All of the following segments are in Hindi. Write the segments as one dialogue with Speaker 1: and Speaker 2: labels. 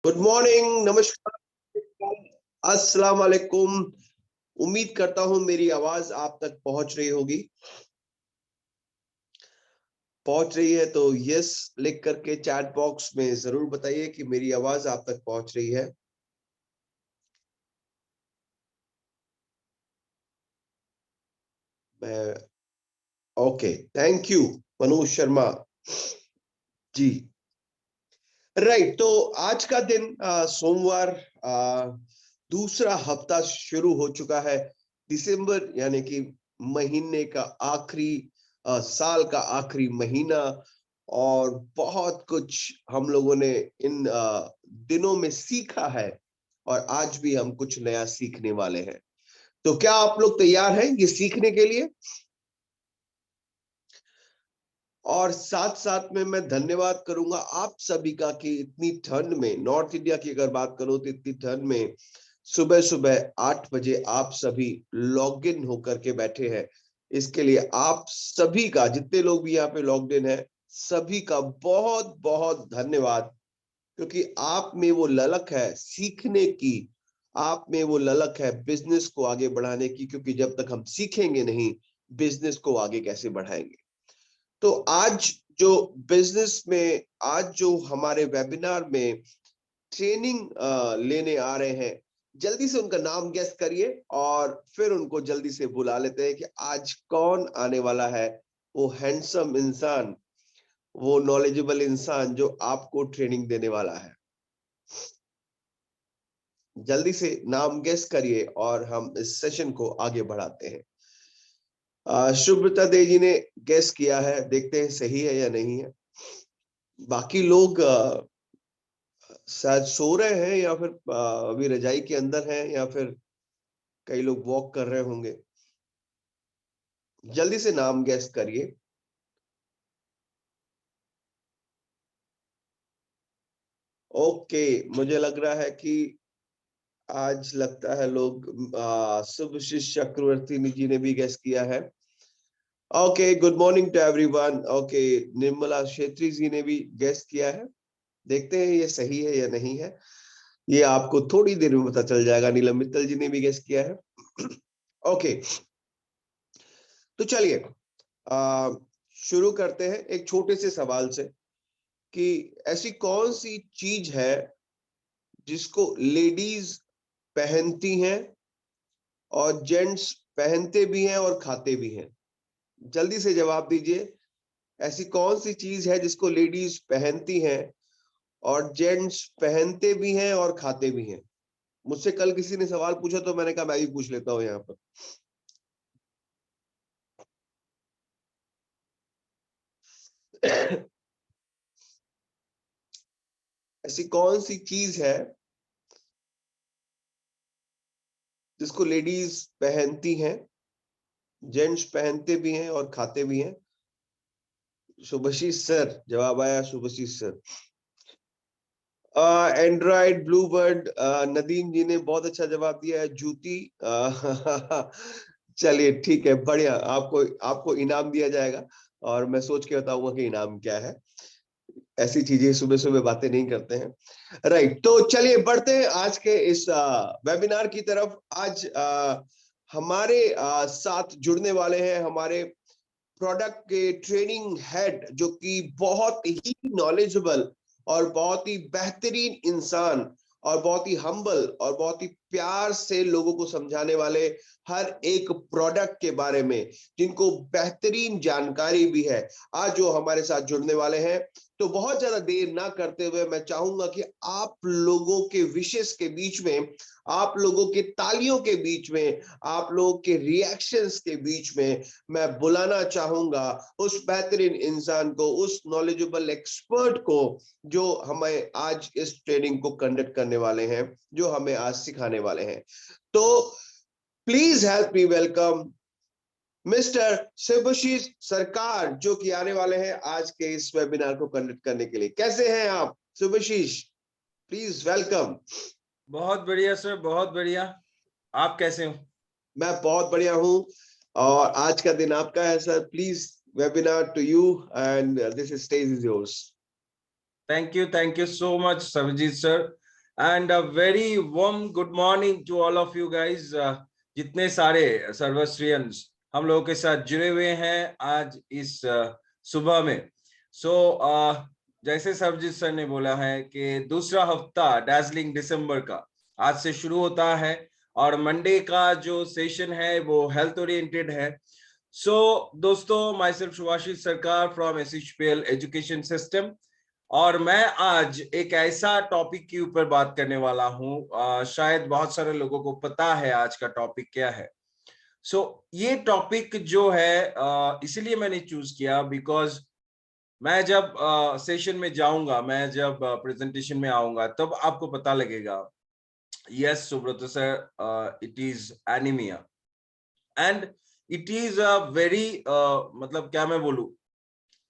Speaker 1: गुड मॉर्निंग, नमस्कार, अस्सलाम वालेकुम। उम्मीद करता हूं मेरी आवाज आप तक पहुंच रही होगी। पहुंच रही है तो यस लिख करके चैट बॉक्स में जरूर बताइए कि मेरी आवाज आप तक पहुंच रही है। मैं okay, thank you Manoj Sharma ji. Right, तो आज का दिन सोमवार, दूसरा हफ्ता शुरू हो चुका है। दिसंबर यानी कि महीने का आखिरी, साल का आखिरी महीना। और बहुत कुछ हम लोगों ने इन दिनों में सीखा है और आज भी हम कुछ नया सीखने वाले हैं। तो क्या आप लोग तैयार हैं ये सीखने के लिए? और साथ साथ में मैं धन्यवाद करूंगा आप सभी का कि इतनी ठंड में, नॉर्थ इंडिया की अगर बात करो तो इतनी ठंड में सुबह सुबह 8 बजे आप सभी लॉग इन होकर के बैठे हैं। इसके लिए आप सभी का, जितने लोग भी यहाँ पे लॉग्ड इन है, सभी का बहुत बहुत धन्यवाद। क्योंकि आप में वो ललक है सीखने की, आप में वो ललक है बिजनेस को आगे बढ़ाने की। क्योंकि जब तक हम सीखेंगे नहीं, बिजनेस को आगे कैसे बढ़ाएंगे? तो आज जो बिजनेस में, आज जो हमारे वेबिनार में ट्रेनिंग लेने आ रहे हैं, जल्दी से उनका नाम गेस करिए और फिर उनको जल्दी से बुला लेते हैं कि आज कौन आने वाला है। वो हैंडसम इंसान, वो नॉलेजेबल इंसान जो आपको ट्रेनिंग देने वाला है। जल्दी से नाम गेस करिए और हम इस सेशन को आगे बढ़ाते हैं। शुभ्रता दे जी ने गेस किया है, देखते हैं सही है या नहीं है। बाकी लोग शायद सो रहे हैं या फिर अभी रजाई के अंदर हैं, या फिर कई लोग वॉक कर रहे होंगे। जल्दी से नाम गेस करिए। ओके, मुझे लग रहा है कि आज लगता है लोग, शुभशीष चक्रवर्ती जी ने भी गेस किया है। Okay, good morning to everyone. Okay, Nirmala Kshetri ji ने भी गेस किया है। देखते हैं ये सही है या नहीं है, ये आपको थोड़ी देर में पता चल जाएगा। नीलम मित्तल जी ने भी गेस किया है। ओके, तो चलिए शुरू करते हैं एक छोटे से सवाल से कि ऐसी कौन सी चीज है जिसको लेडीज पहनती हैं और जेंट्स पहनते भी हैं और खाते भी हैं? जल्दी से जवाब दीजिए। ऐसी कौन सी चीज है जिसको लेडीज पहनती हैं और जेंट्स पहनते भी हैं और खाते भी हैं? मुझसे कल किसी ने सवाल पूछा तो मैंने कहा मैं भी पूछ लेता हूं यहाँ पर। ऐसी कौन सी चीज है जिसको लेडीज पहनती हैं, जेंट्स पहनते भी हैं और खाते भी हैं? शुभशीष सर, जवाब आया शुभशीष सर। एंड्रॉइड ब्लूबर्ड नदीम जी ने बहुत अच्छा जवाब दिया है, जूती। चलिए ठीक है, बढ़िया। आपको आपको इनाम दिया जाएगा और मैं सोच के बताऊंगा कि इनाम क्या है। ऐसी चीजें सुबह सुबह बातें नहीं करते हैं। राइट, तो चलिए बढ़ते हैं आज के इस वेबिनार की तरफ। आज हमारे साथ जुड़ने वाले हैं हमारे प्रोडक्ट के ट्रेनिंग हेड, जो कि बहुत ही नॉलेजेबल और बहुत ही बेहतरीन इंसान और बहुत ही हम्बल और बहुत ही प्यार से लोगों को समझाने वाले, हर एक प्रोडक्ट के बारे में जिनको बेहतरीन जानकारी भी है, आज जो हमारे साथ जुड़ने वाले हैं। तो बहुत ज्यादा देर ना करते हुए मैं चाहूंगा कि आप लोगों के विशेष के बीच में, आप लोगों के तालियों के बीच में, आप लोगों के रिएक्शंस के बीच में मैं बुलाना चाहूंगा उस बेहतरीन इंसान को, उस नॉलेजेबल एक्सपर्ट को, जो हमें आज इस ट्रेनिंग को कंडक्ट करने वाले हैं, जो हमें आज सिखाने वाले हैं। तो please help me welcome mister Shubhashish Sarkar, जो कि आने वाले हैं आज के इस वेबिनार को कंडक्ट करने के लिए। कैसे हैं आप शुभशीष? Please welcome.
Speaker 2: बहुत बढ़िया सर, बहुत बढ़िया। आप कैसे हो?
Speaker 1: मैं बहुत बढ़िया हूं और आज का दिन आपका है sir. Please, webinar to you and this stage is yours.
Speaker 2: Thank you so much Sarvjeet sir. and a very warm good morning to all of you guys. जितने सारे सर्वश्रियंस हम लोगों के साथ जुड़े हुए हैं आज इस सुबह में। जैसे सरबजीत सर ने बोला है कि दूसरा हफ्ता डैजलिंग दिसंबर का आज से शुरू होता है और मंडे का जो सेशन है वो हेल्थ ओरिएंटेड है। दोस्तों, माई सेल्फ शुभाशीष सरकार फ्रॉम SHPL एजुकेशन सिस्टम, और मैं आज एक ऐसा टॉपिक के ऊपर बात करने वाला हूं। शायद बहुत सारे लोगों को पता है आज का टॉपिक क्या है। ये टॉपिक जो है इसीलिए मैंने चूज किया बिकॉज मैं जब सेशन में जाऊंगा, मैं जब प्रेजेंटेशन में आऊंगा तब आपको पता लगेगा। Yes Subrata sir, it is anaemia and it is a very मतलब क्या मैं बोलूं,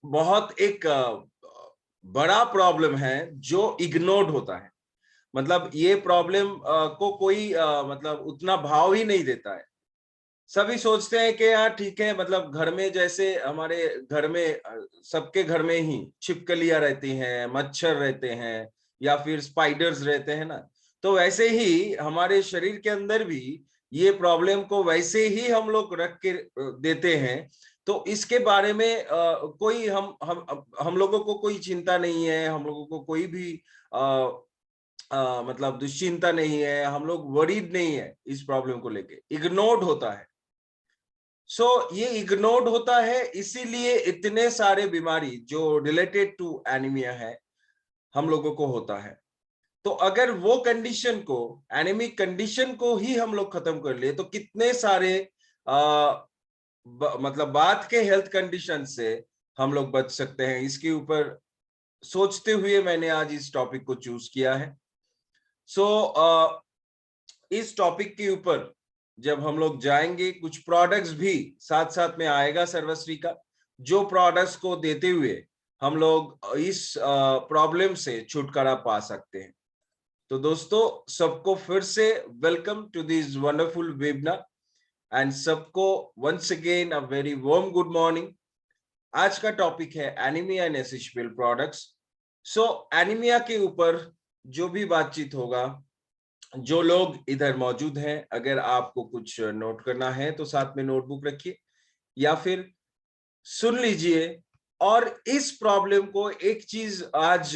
Speaker 2: बहुत एक बड़ा प्रॉब्लम है जो इग्नोर्ड होता है। मतलब ये प्रॉब्लम को कोई मतलब उतना भाव ही नहीं देता है। सभी सोचते हैं कि यार ठीक है, मतलब घर में जैसे हमारे घर में सबके घर में ही छिपकलियां रहती हैं, मच्छर रहते हैं या फिर स्पाइडर्स रहते हैं ना, तो वैसे ही हमारे शरीर के अंदर भी ये प्रॉब्लम को वैसे ही हम लोग रख के देते हैं। तो इसके बारे में कोई हम लोगों को कोई चिंता नहीं है, हम लोगों को कोई भी मतलब दुश्चिंता नहीं है, हम लोग वरीड नहीं है इस प्रॉब्लम को लेके, इग्नोर्ड होता है। ये इग्नोर्ड होता है, इसीलिए इतने सारे बीमारी जो रिलेटेड टू एनीमिया है हम लोगों को होता है। तो अगर वो कंडीशन को, एनीमिक कंडीशन को ही हम लोग खत्म कर लिए तो कितने सारे मतलब बाद के हेल्थ कंडीशन से हम लोग बच सकते हैं, इसके ऊपर सोचते हुए मैंने आज इस टॉपिक को चूज किया है। इस टॉपिक के ऊपर जब हम लोग जाएंगे, कुछ प्रोडक्ट्स भी साथ साथ में आएगा सर्वश्री का, जो प्रोडक्ट्स को देते हुए हम लोग इस प्रॉब्लम से छुटकारा पा सकते हैं। तो दोस्तों, सबको फिर से welcome to this wonderful webinar and सबको once again a very warm good morning. आज का टॉपिक है anaemia and essential products. Anaemia के ऊपर जो भी बातचीत होगा, जो लोग इधर मौजूद हैं, अगर आपको कुछ नोट करना है तो साथ में नोटबुक रखिए या फिर सुन लीजिए। और इस प्रॉब्लम को एक चीज आज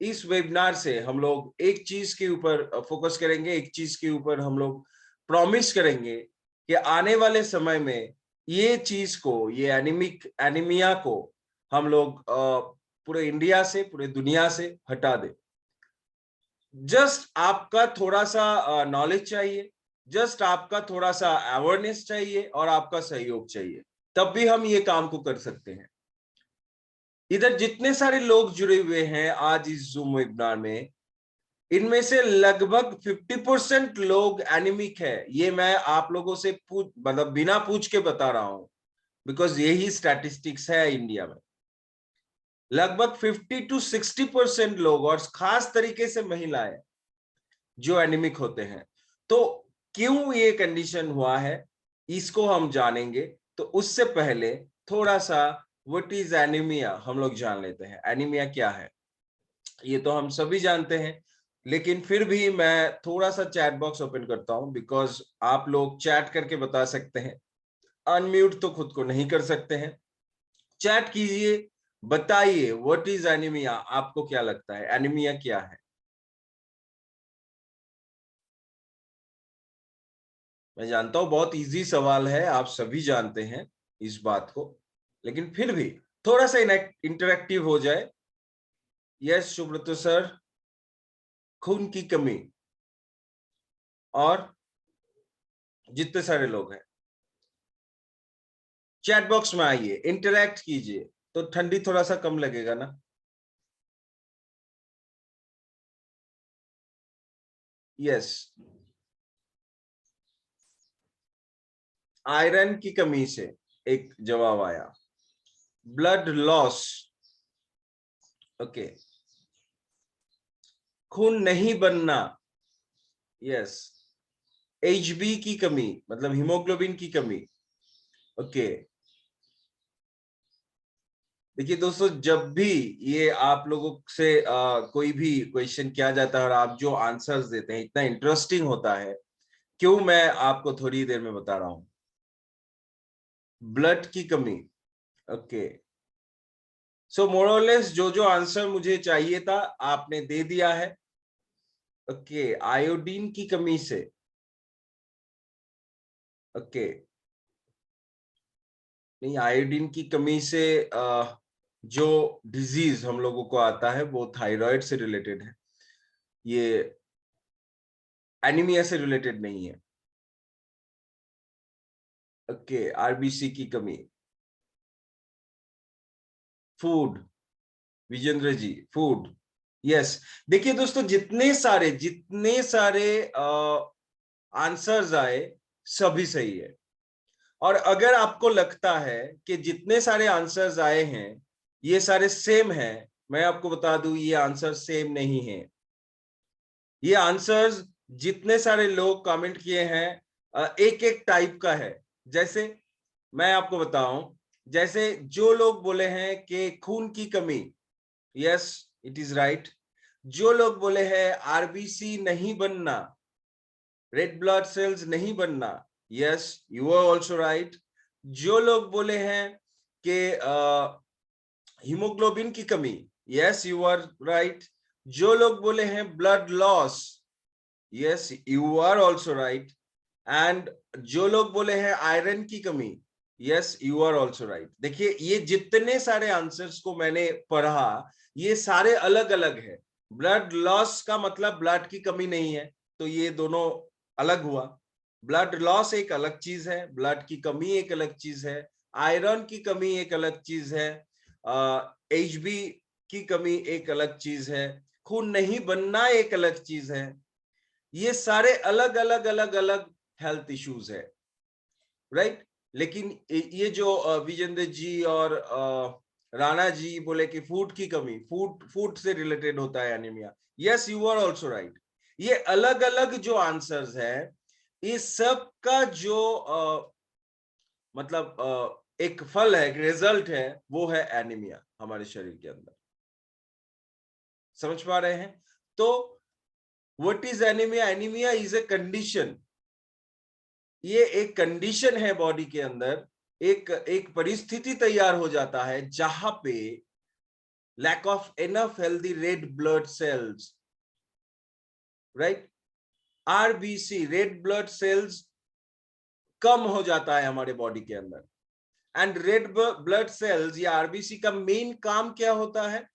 Speaker 2: इस वेबिनार से हम लोग एक चीज के ऊपर फोकस करेंगे, एक चीज के ऊपर हम लोग प्रॉमिस करेंगे कि आने वाले समय में ये चीज को, ये एनीमिया को हम लोग पूरे इंडिया से, पूरे दुनिया से हटा दें। जस्ट आपका थोड़ा सा नॉलेज चाहिए, जस्ट आपका थोड़ा सा अवेयरनेस चाहिए और आपका सहयोग चाहिए, तब भी हम ये काम को कर सकते हैं। इधर जितने सारे लोग जुड़े हुए हैं आज इस जूम वेबिनार में, इनमें से लगभग 50% लोग एनीमिक है। ये मैं आप लोगों से मतलब बिना पूछ के बता रहा हूं, बिकॉज यही स्टैटिस्टिक्स है इंडिया में। लगभग 50 to 60% लोग, और खास तरीके से महिलाएं, जो एनीमिक होते हैं। तो क्यों ये कंडीशन हुआ है इसको हम जानेंगे। तो उससे पहले थोड़ा सा व्हाट इज एनीमिया हम लोग जान लेते हैं। एनीमिया क्या है ये तो हम सभी जानते हैं, लेकिन फिर भी मैं थोड़ा सा चैट बॉक्स ओपन करता हूं, बिकॉज आप लोग चैट करके बता सकते हैं, अनम्यूट तो खुद को नहीं कर सकते हैं। चैट कीजिए, बताइए व्हाट इज एनीमिया, आपको क्या लगता है एनीमिया क्या है। मैं जानता हूं बहुत इजी सवाल है, आप सभी जानते हैं इस बात को, लेकिन फिर भी थोड़ा सा इंटरेक्टिव हो जाए। यस सुब्रत सर, खून की कमी, और जितने सारे लोग हैं चैट बॉक्स में आइए, इंटरेक्ट कीजिए, तो ठंडी थोड़ा सा कम लगेगा ना। यस, आयरन की कमी से एक जवाब आया। Blood loss, okay. खून नहीं बनना, यस। HB की कमी मतलब हीमोग्लोबिन की कमी, ओके। देखिए दोस्तों, जब भी ये आप लोगों से कोई भी क्वेश्चन किया जाता है और आप जो आंसर्स देते हैं इतना इंटरेस्टिंग होता है, क्यों मैं आपको थोड़ी देर में बता रहा हूं। ब्लड की कमी, ओके, सो मोरलेस जो जो आंसर मुझे चाहिए था आपने दे दिया है। ओके, आयोडीन की कमी से, ओके, नहीं, आयोडीन की कमी से जो डिजीज हम लोगों को आता है वो थायराइड से रिलेटेड है, ये एनीमिया से रिलेटेड नहीं है। ओके, आरबीसी की कमी, फूड, विजेंद्र जी, फूड, यस। देखिए दोस्तों, जितने सारे आंसर्स आए सभी सही है। और अगर आपको लगता है कि जितने सारे आंसर्स आए हैं ये सारे सेम हैं, मैं आपको बता दूं ये आंसर सेम नहीं है। ये आंसर्स जितने सारे लोग कमेंट किए हैं एक एक टाइप का है। जैसे मैं आपको बताऊं, जैसे जो लोग बोले हैं कि खून की कमी, यस इट इज राइट। जो लोग बोले हैं आरबीसी नहीं बनना, रेड ब्लड सेल्स नहीं बनना, yes you are also right. जो लोग बोले हैं कि हीमोग्लोबिन की कमी, यस यू आर राइट। जो लोग बोले हैं blood loss, yes you are also right. And जो लोग बोले हैं आयरन की कमी, yes you are also right. देखिए ये जितने सारे आंसर्स को मैंने पढ़ा ये सारे अलग अलग है। ब्लड लॉस का मतलब ब्लड की कमी नहीं है, तो ये दोनों अलग हुआ। ब्लड लॉस एक अलग चीज है, ब्लड की कमी एक अलग चीज है, आयरन की कमी एक अलग चीज है, एचबी की कमी एक अलग चीज है, खून नहीं बनना एक अलग चीज है। ये सारे अलग अलग अलग अलग हेल्थ इश्यूज है, राइट। लेकिन ये जो विजेंद्र जी और राणा जी बोले कि फूड की कमी, फूड से रिलेटेड होता है anaemia, yes you are also right. ये अलग अलग जो आंसर्स है इस सब का जो मतलब एक फल है, एक रिजल्ट है, वो है एनीमिया हमारे शरीर के अंदर। समझ पा रहे हैं? तो what is anaemia? Anaemia is a condition. ये एक कंडीशन है बॉडी के अंदर, एक एक परिस्थिति तैयार हो जाता है जहां पे lack of enough healthy red blood cells, right, RBC red blood cells कम हो जाता है हमारे बॉडी के अंदर। एंड रेड ब्लड सेल्स या आरबीसी का मेन काम क्या होता है?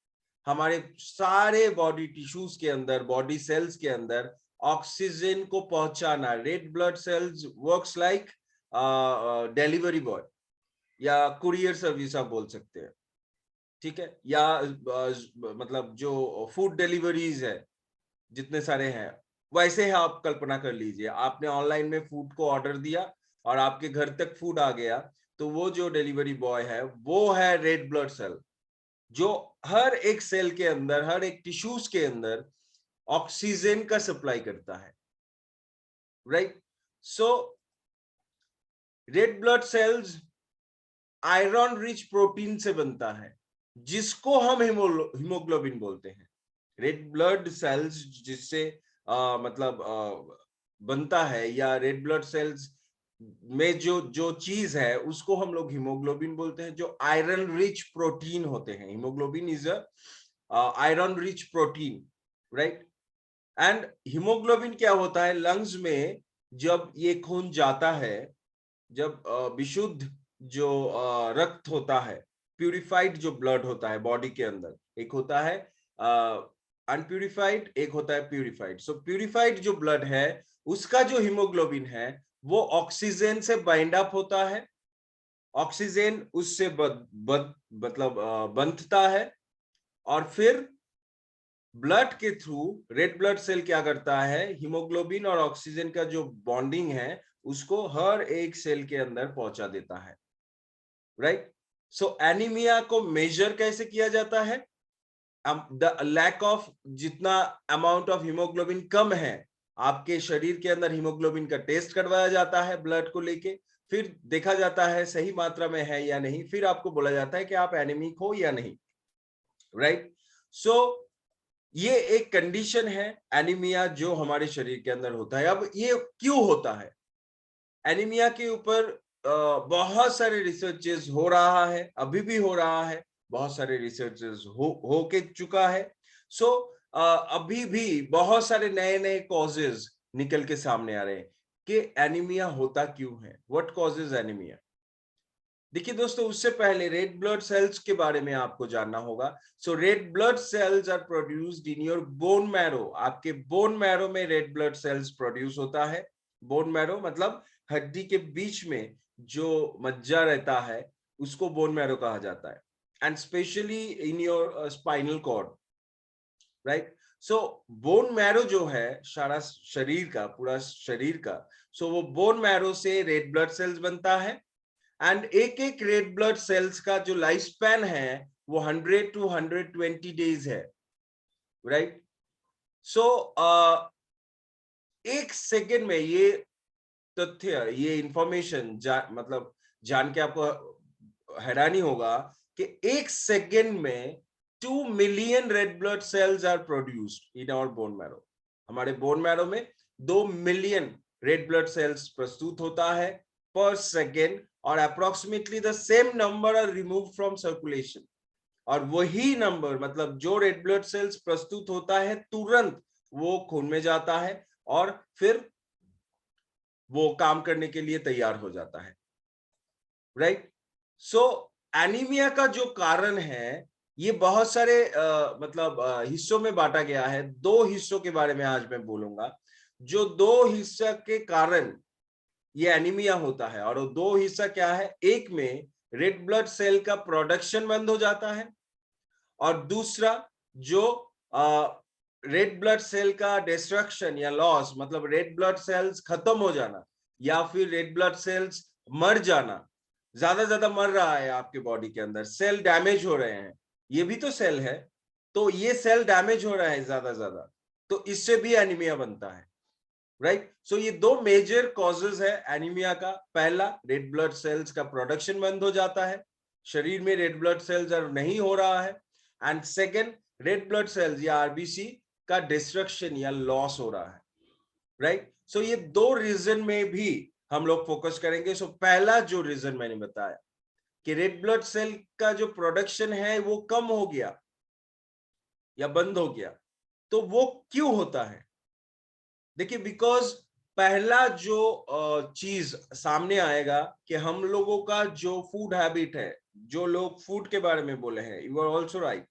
Speaker 2: हमारे सारे बॉडी टिश्यूज के अंदर, बॉडी सेल्स के अंदर ऑक्सीजन को पहुंचाना। Red blood sales works like delivery boy या कुरियर सर्विस आप बोल सकते हैं, ठीक है, या मतलब जो फूड डिलीवरीज है जितने सारे हैं, वैसे है। आप कल्पना कर लीजिए, आपने ऑनलाइन में फूड को ऑर्डर दिया और आपके घर तक फूड आ गया, तो वो जो डिलीवरी बॉय है वो है रेड ब्लड सेल, जो हर एक सेल के अंदर, हर एक टिश्यूज के अंदर ऑक्सीजन का सप्लाई करता है, right. So red blood cells iron rich protein से बनता है जिसको हम हीमोग्लोबिन बोलते हैं। रेड ब्लड सेल्स जिससे मतलब बनता है, या रेड ब्लड सेल्स में जो जो चीज है उसको हम लोग हीमोग्लोबिन बोलते हैं, जो आयरन रिच प्रोटीन होते हैं। Haemoglobin is a iron rich protein, right. And haemoglobin क्या होता है? लंग्स में जब ये खून जाता है, जब विशुद्ध जो रक्त होता है, प्यूरिफाइड जो ब्लड होता है बॉडी के अंदर, एक होता है अनप्यूरिफाइड, एक होता है प्यूरिफाइड। सो प्यूरिफाइड जो ब्लड है उसका जो हीमोग्लोबिन है वो ऑक्सीजन से बाइंड अप होता है, ऑक्सीजन उससे मतलब बंधता है, और फिर ब्लड के थ्रू रेड ब्लड सेल क्या करता है? हीमोग्लोबिन और ऑक्सीजन का जो बॉन्डिंग है उसको हर एक सेल के अंदर पहुंचा देता है, राइट। सो एनीमिया को मेजर कैसे किया जाता है? द लैक ऑफ, जितना अमाउंट ऑफ हीमोग्लोबिन कम है आपके शरीर के अंदर, हीमोग्लोबिन का टेस्ट करवाया जाता है ब्लड को लेके, फिर देखा जाता है सही मात्रा में है या नहीं, फिर आपको बोला जाता है कि आप एनीमिक हो या नहीं, राइट। सो ये एक कंडीशन है एनीमिया जो हमारे शरीर के अंदर होता है। अब ये क्यों होता है? एनीमिया के ऊपर बहुत सारे रिसर्चेस हो रहा है, अभी भी हो रहा है, बहुत सारे रिसर्चेस हो के चुका है। सो अभी भी बहुत सारे नए नए कॉजेज निकल के सामने आ रहे हैं कि एनीमिया होता क्यों है, व्हाट कॉजेज एनीमिया। देखिए दोस्तों, उससे पहले रेड ब्लड सेल्स के बारे में आपको जानना होगा। So red blood cells are produced in your bone marrow. आपके बोन मैरो में रेड ब्लड सेल्स प्रोड्यूस होता है। बोन मैरो मतलब हड्डी के बीच में जो मज्जा रहता है उसको बोन मैरो कहा जाता है, and specially in your spinal cord, right. So bone marrow जो है सारा शरीर का, पूरा शरीर का, सो वो बोन मैरो से रेड ब्लड सेल्स बनता है। एंड एक एक रेड ब्लड सेल्स का जो लाइफ स्पैन है वो 100 to 120 डेज है, राइट। सो एक सेकेंड में ये तथ्य, ये इंफॉर्मेशन मतलब जान के आपको हैरानी होगा कि एक सेकेंड में 2 million red blood cells are produced in our bone marrow. हमारे बोन मैरो में 2 मिलियन रेड ब्लड सेल्स प्रस्तुत होता है पर सेकेंड, और approximately the same number are remove from circulation. और वही नंबर मतलब जो रेड ब्लड सेल्स प्रस्तुत होता है तुरंत वो खून में जाता है और फिर वो काम करने के लिए तैयार हो जाता है, राइट। सो एनीमिया का जो कारण है ये बहुत सारे मतलब हिस्सों में बांटा गया है। 2 हिस्सों के बारे में आज मैं बोलूंगा, जो 2 हिस्सा के कारण ये एनीमिया होता है। और वो 2 हिस्सा क्या है? एक में रेड ब्लड सेल का प्रोडक्शन बंद हो जाता है, और दूसरा जो रेड ब्लड सेल का डिस्ट्रक्शन या लॉस, मतलब रेड ब्लड सेल्स खत्म हो जाना या फिर रेड ब्लड सेल्स मर जाना। ज्यादा मर रहा है आपके बॉडी के अंदर, सेल डैमेज हो रहे हैं, ये भी तो सेल है, तो ये सेल डैमेज हो रहा है ज्यादा, तो इससे भी एनीमिया बनता है, राइट। सो ये 2 मेजर कॉजेज है एनीमिया का। पहला, रेड ब्लड सेल्स का प्रोडक्शन बंद हो जाता है, शरीर में रेड ब्लड सेल्स नहीं हो रहा है, and second, red blood cells या आरबीसी का डिस्ट्रक्शन या लॉस हो रहा है, राइट। सो ये 2 रीजन में भी हम लोग फोकस करेंगे। सो पहला जो रीजन मैंने बताया कि रेड ब्लड सेल का जो प्रोडक्शन है वो कम हो गया या बंद हो गया, तो वो क्यों होता है? देखिए, बिकॉज पहला जो चीज सामने आएगा कि हम लोगों का जो फूड हैबिट है, जो लोग फूड के बारे में बोले हैं, यू आर ऑल्सो राइट,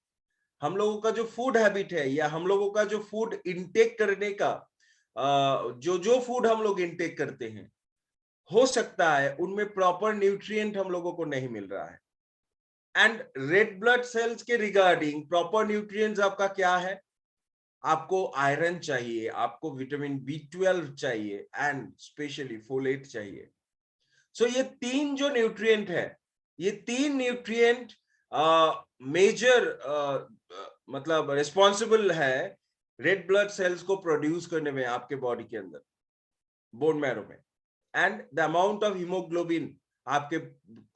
Speaker 2: हम लोगों का जो फूड हैबिट है या हम लोगों का जो फूड इंटेक करने का जो जो फूड हम लोग इंटेक करते हैं, हो सकता है उनमें प्रॉपर न्यूट्रिएंट हम लोगों को नहीं मिल रहा है। एंड रेड ब्लड सेल्स के रिगार्डिंग प्रॉपर न्यूट्रिएंट्स आपका क्या है? आपको आयरन चाहिए, आपको विटामिन B12 चाहिए, एंड स्पेशली फोलेट चाहिए। सो ये 3 जो न्यूट्रिएंट है, ये 3 न्यूट्रिएंट मेजर मतलब रिस्पॉन्सिबल है रेड ब्लड सेल्स को प्रोड्यूस करने में आपके बॉडी के अंदर, बोन मैरो में, and the amount of haemoglobin आपके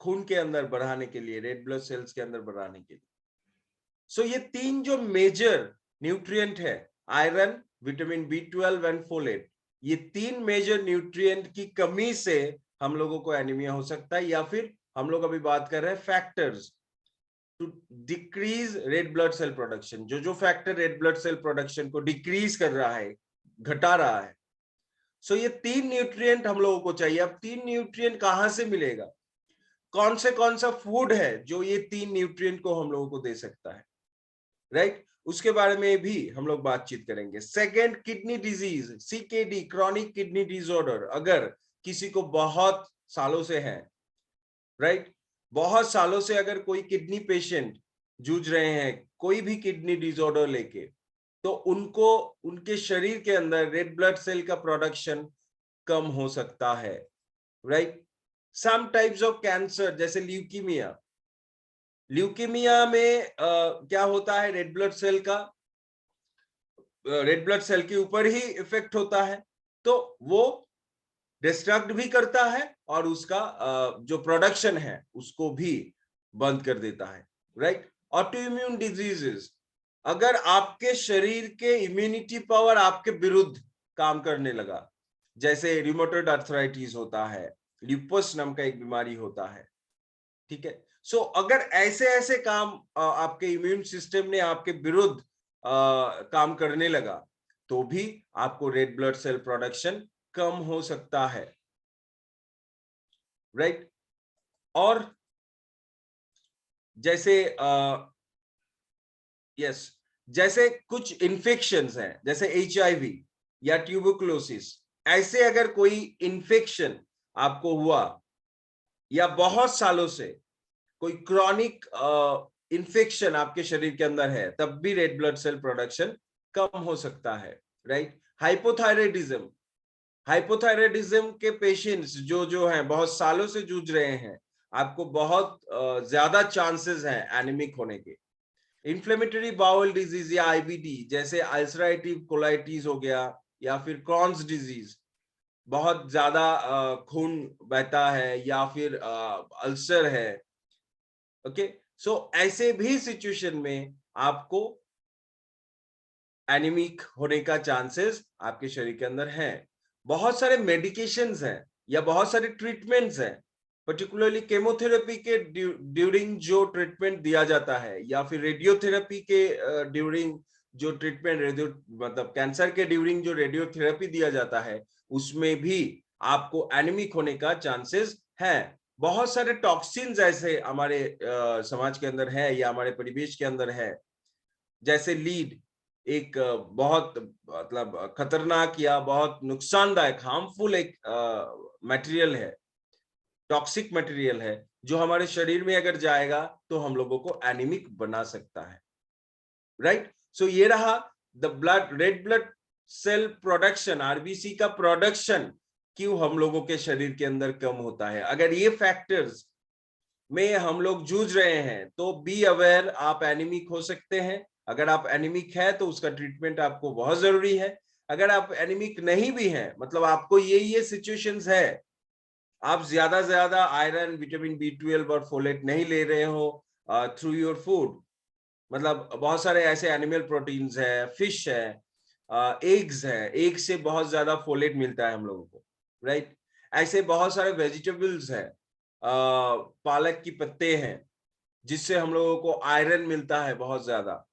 Speaker 2: खून के अंदर बढ़ाने के लिए, रेड ब्लड सेल्स के अंदर बढ़ाने के लिए। सो ये 3 जो मेजर न्यूट्रिएंट है, iron, vitamin B12 and folate, ये 3 मेजर न्यूट्रिएंट की कमी से हम लोगों को एनीमिया हो सकता है, या फिर हम लोग अभी बात कर रहे हैं factors to decrease red blood cell production. जो जो factor red blood cell production को डिक्रीज कर रहा है, घटा रहा है। सो ये 3 न्यूट्रिएंट हम लोगों को चाहिए। अब 3 न्यूट्रिएंट कहां से मिलेगा? कौन सा फूड है जो ये 3 न्यूट्रिएंट को हम लोगों को दे सकता है, राइट? उसके बारे में भी हम लोग बातचीत करेंगे। Second, kidney disease, CKD, chronic kidney disorder, अगर किसी को बहुत सालों से है, राइट, बहुत सालों से अगर कोई किडनी पेशेंट जूझ रहे हैं कोई भी किडनी डिसऑर्डर लेके, तो उनको उनके शरीर के अंदर रेड ब्लड सेल का प्रोडक्शन कम हो सकता है, right. Some types of cancer जैसे ल्यूकीमिया, ल्यूकीमिया में क्या होता है? रेड ब्लड सेल के ऊपर ही इफेक्ट होता है, तो वो डिस्ट्रक्ट भी करता है और उसका जो प्रोडक्शन है उसको भी बंद कर देता है, राइट। ऑटो इम्यून डिजीजेस, अगर आपके शरीर के इम्यूनिटी पावर आपके विरुद्ध काम करने लगा, जैसे रिमोटॉइड आर्थराइटिस होता है, ल्यूपस नाम का एक बीमारी होता है, ठीक है। सो अगर ऐसे ऐसे काम आपके इम्यून सिस्टम ने आपके विरुद्ध काम करने लगा, तो भी आपको रेड ब्लड सेल प्रोडक्शन कम हो सकता है, राइट। और जैसे यस, जैसे कुछ इन्फेक्शंस हैं, जैसे HIV या ट्यूबरकुलोसिस, ऐसे अगर कोई इन्फेक्शन आपको हुआ या बहुत सालों से कोई क्रॉनिक इन्फेक्शन आपके शरीर के अंदर है, तब भी रेड ब्लड सेल प्रोडक्शन कम हो सकता है, राइट। हाइपोथायराइडिज्म, हाइपोथायराइडिज्म के पेशेंट्स जो हैं, बहुत सालों से जूझ रहे हैं, आपको बहुत ज्यादा चांसेस हैं एनीमिक होने के। इन्फ्लेमेटरी बाउल डिजीज या IBD, जैसे अल्सरेटिव कोलाइटिस हो गया या फिर क्रॉन्स डिजीज, बहुत ज्यादा खून बहता है या फिर अल्सर है, ओके। सो ऐसे भी सिचुएशन में आपको एनीमिक होने का चांसेस आपके शरीर के अंदर है। बहुत सारे मेडिकेशंस हैं या बहुत सारे ट्रीटमेंट्स हैं, पर्टिकुलरली केमोथेरेपी के ड्यूरिंग जो ट्रीटमेंट दिया जाता है या फिर रेडियोथेरेपी के ड्यूरिंग जो ट्रीटमेंट, रेडियो मतलब कैंसर के ड्यूरिंग जो रेडियोथेरेपी दिया जाता है, उसमें भी आपको एनीमिक होने का चांसेस है। बहुत सारे टॉक्सिन्स ऐसे हमारे समाज के अंदर है या हमारे परिवेश के अंदर है, जैसे लीड एक बहुत मतलब खतरनाक या बहुत नुकसानदायक हार्मफुल एक मटेरियल है, टॉक्सिक मटेरियल है, जो हमारे शरीर में अगर जाएगा तो हम लोगों को एनीमिक बना सकता है, राइट। सो ये रहा the blood, red blood cell production, RBC का प्रोडक्शन क्यों हम लोगों के शरीर के अंदर कम होता है। अगर ये फैक्टर्स में हम लोग जूझ रहे हैं तो बी अवेयर, आप एनीमिक हो सकते हैं। अगर आप एनीमिक है तो उसका ट्रीटमेंट आपको बहुत जरूरी है। अगर आप एनीमिक नहीं भी हैं, मतलब आपको ये सिचुएशंस है, आप ज्यादा ज्यादा आयरन, विटामिन B12 और फोलेट नहीं ले रहे हो थ्रू योर फूड, मतलब बहुत सारे ऐसे एनिमल प्रोटीन्स है, फिश है, एग्स है, एग से बहुत ज्यादा फोलेट मिलता है हम लोगों को, राइट। ऐसे बहुत सारे वेजिटेबल्स है, पालक की पत्ते हैं, जिससे हम लोगों को आयरन मिलता है बहुत ज्यादा,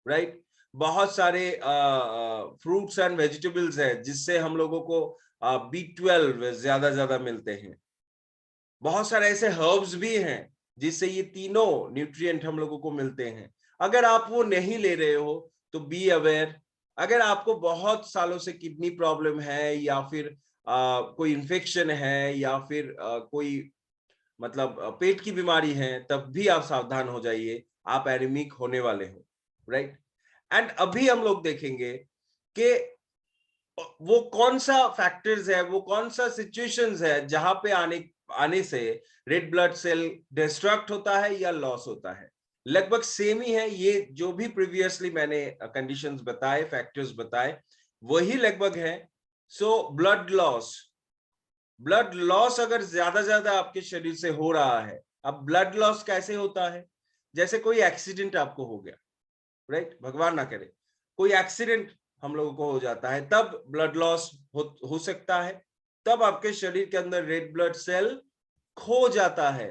Speaker 2: राइट। बहुत सारे फ्रूट्स एंड वेजिटेबल्स है, जिससे हम लोगों को B12 ज्यादा मिलते हैं। बहुत सारे ऐसे हर्ब्स भी हैं जिससे ये तीनों न्यूट्रिएंट हम लोगों को मिलते हैं। अगर आप वो नहीं ले रहे हो तो बी अवेयर। अगर आपको बहुत सालों से किडनी प्रॉब्लम है या फिर कोई इन्फेक्शन है या फिर कोई मतलब पेट की बीमारी है, तब भी आप सावधान हो जाइए, आप एनीमिक होने वाले हो, राइट। एंड अभी हम लोग देखेंगे कि वो कौन सा फैक्टर्स है, वो कौन सा सिचुएशंस है जहां पे आने से रेड ब्लड सेल डिस्ट्रक्ट होता है या लॉस होता है। लगभग सेम ही है ये, जो भी प्रीवियसली मैंने कंडीशंस बताए, फैक्टर्स बताए, वही लगभग है। So blood loss, blood loss अगर ज्यादा आपके शरीर से हो रहा है, अब ब्लड लॉस कैसे होता है, जैसे कोई एक्सीडेंट आपको हो गया, राइट, भगवान ना करे, कोई एक्सीडेंट हम लोगों को हो जाता है, तब ब्लड लॉस हो सकता है। तब आपके शरीर के अंदर रेड ब्लड सेल खो जाता है,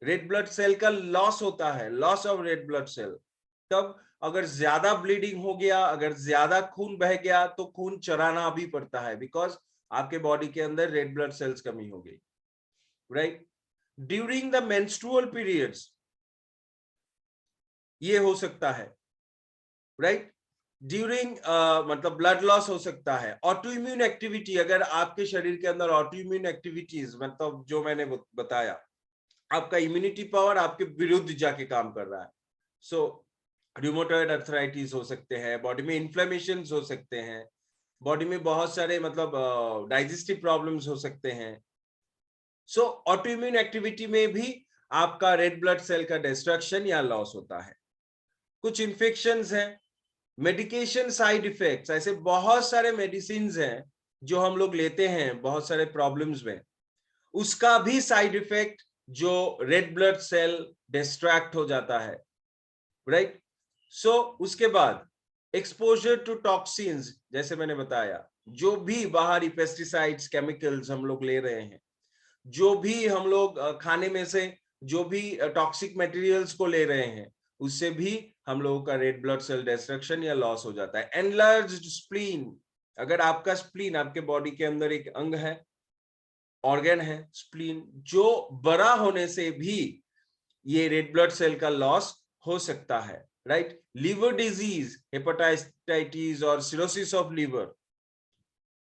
Speaker 2: रेड ब्लड सेल का लॉस होता है, loss of red blood cell. तब अगर ज्यादा ब्लीडिंग हो गया, अगर ज्यादा खून बह गया, तो खून चराना भी पड़ता है, बिकॉज आपके बॉडी के अंदर रेड ब्लड सेल्स कमी हो गई, right. During the menstrual periods ये हो सकता है, राइट। ड्यूरिंग मतलब ब्लड लॉस हो सकता है। ऑटो इम्यून एक्टिविटी, अगर आपके शरीर के अंदर ऑटो इम्यून एक्टिविटीज, मतलब जो मैंने बताया, आपका इम्यूनिटी पावर आपके विरुद्ध जाके काम कर रहा है, सो रूमेटॉइड अर्थराइटिस हो सकते हैं, बॉडी में इन्फ्लेमेशन हो सकते हैं, बॉडी में बहुत सारे मतलब डाइजेस्टिव प्रॉब्लम्स हो सकते हैं। सो ऑटो इम्यून एक्टिविटी में भी आपका रेड ब्लड सेल का डिस्ट्रक्शन या लॉस होता है। कुछ इन्फेक्शंस हैं, मेडिकेशन साइड इफेक्ट्स, ऐसे बहुत सारे मेडिसिन हैं जो हम लोग लेते हैं बहुत सारे प्रॉब्लम्स में, उसका भी साइड इफेक्ट जो रेड ब्लड सेल डिस्ट्रैक्ट हो जाता है, राइट। सो उसके बाद एक्सपोजर टू टॉक्सिन्स, जैसे मैंने बताया, जो भी बाहरी पेस्टिसाइड्स केमिकल्स हम लोग ले रहे हैं, जो भी हम लोग खाने में से जो भी टॉक्सिक मटेरियल्स को ले रहे हैं, उससे भी हम लोगों का रेड ब्लड सेल डिस्ट्रक्शन या लॉस हो जाता है। एनलार्ज्ड स्प्लीन, अगर आपका स्प्लीन आपके बॉडी के अंदर एक अंग है, ऑर्गन है स्प्लीन, जो बड़ा होने से भी ये रेड ब्लड सेल का लॉस हो सकता है, राइट। लीवर डिजीज, हेपेटाइटिस और सिरोसिस ऑफ लीवर,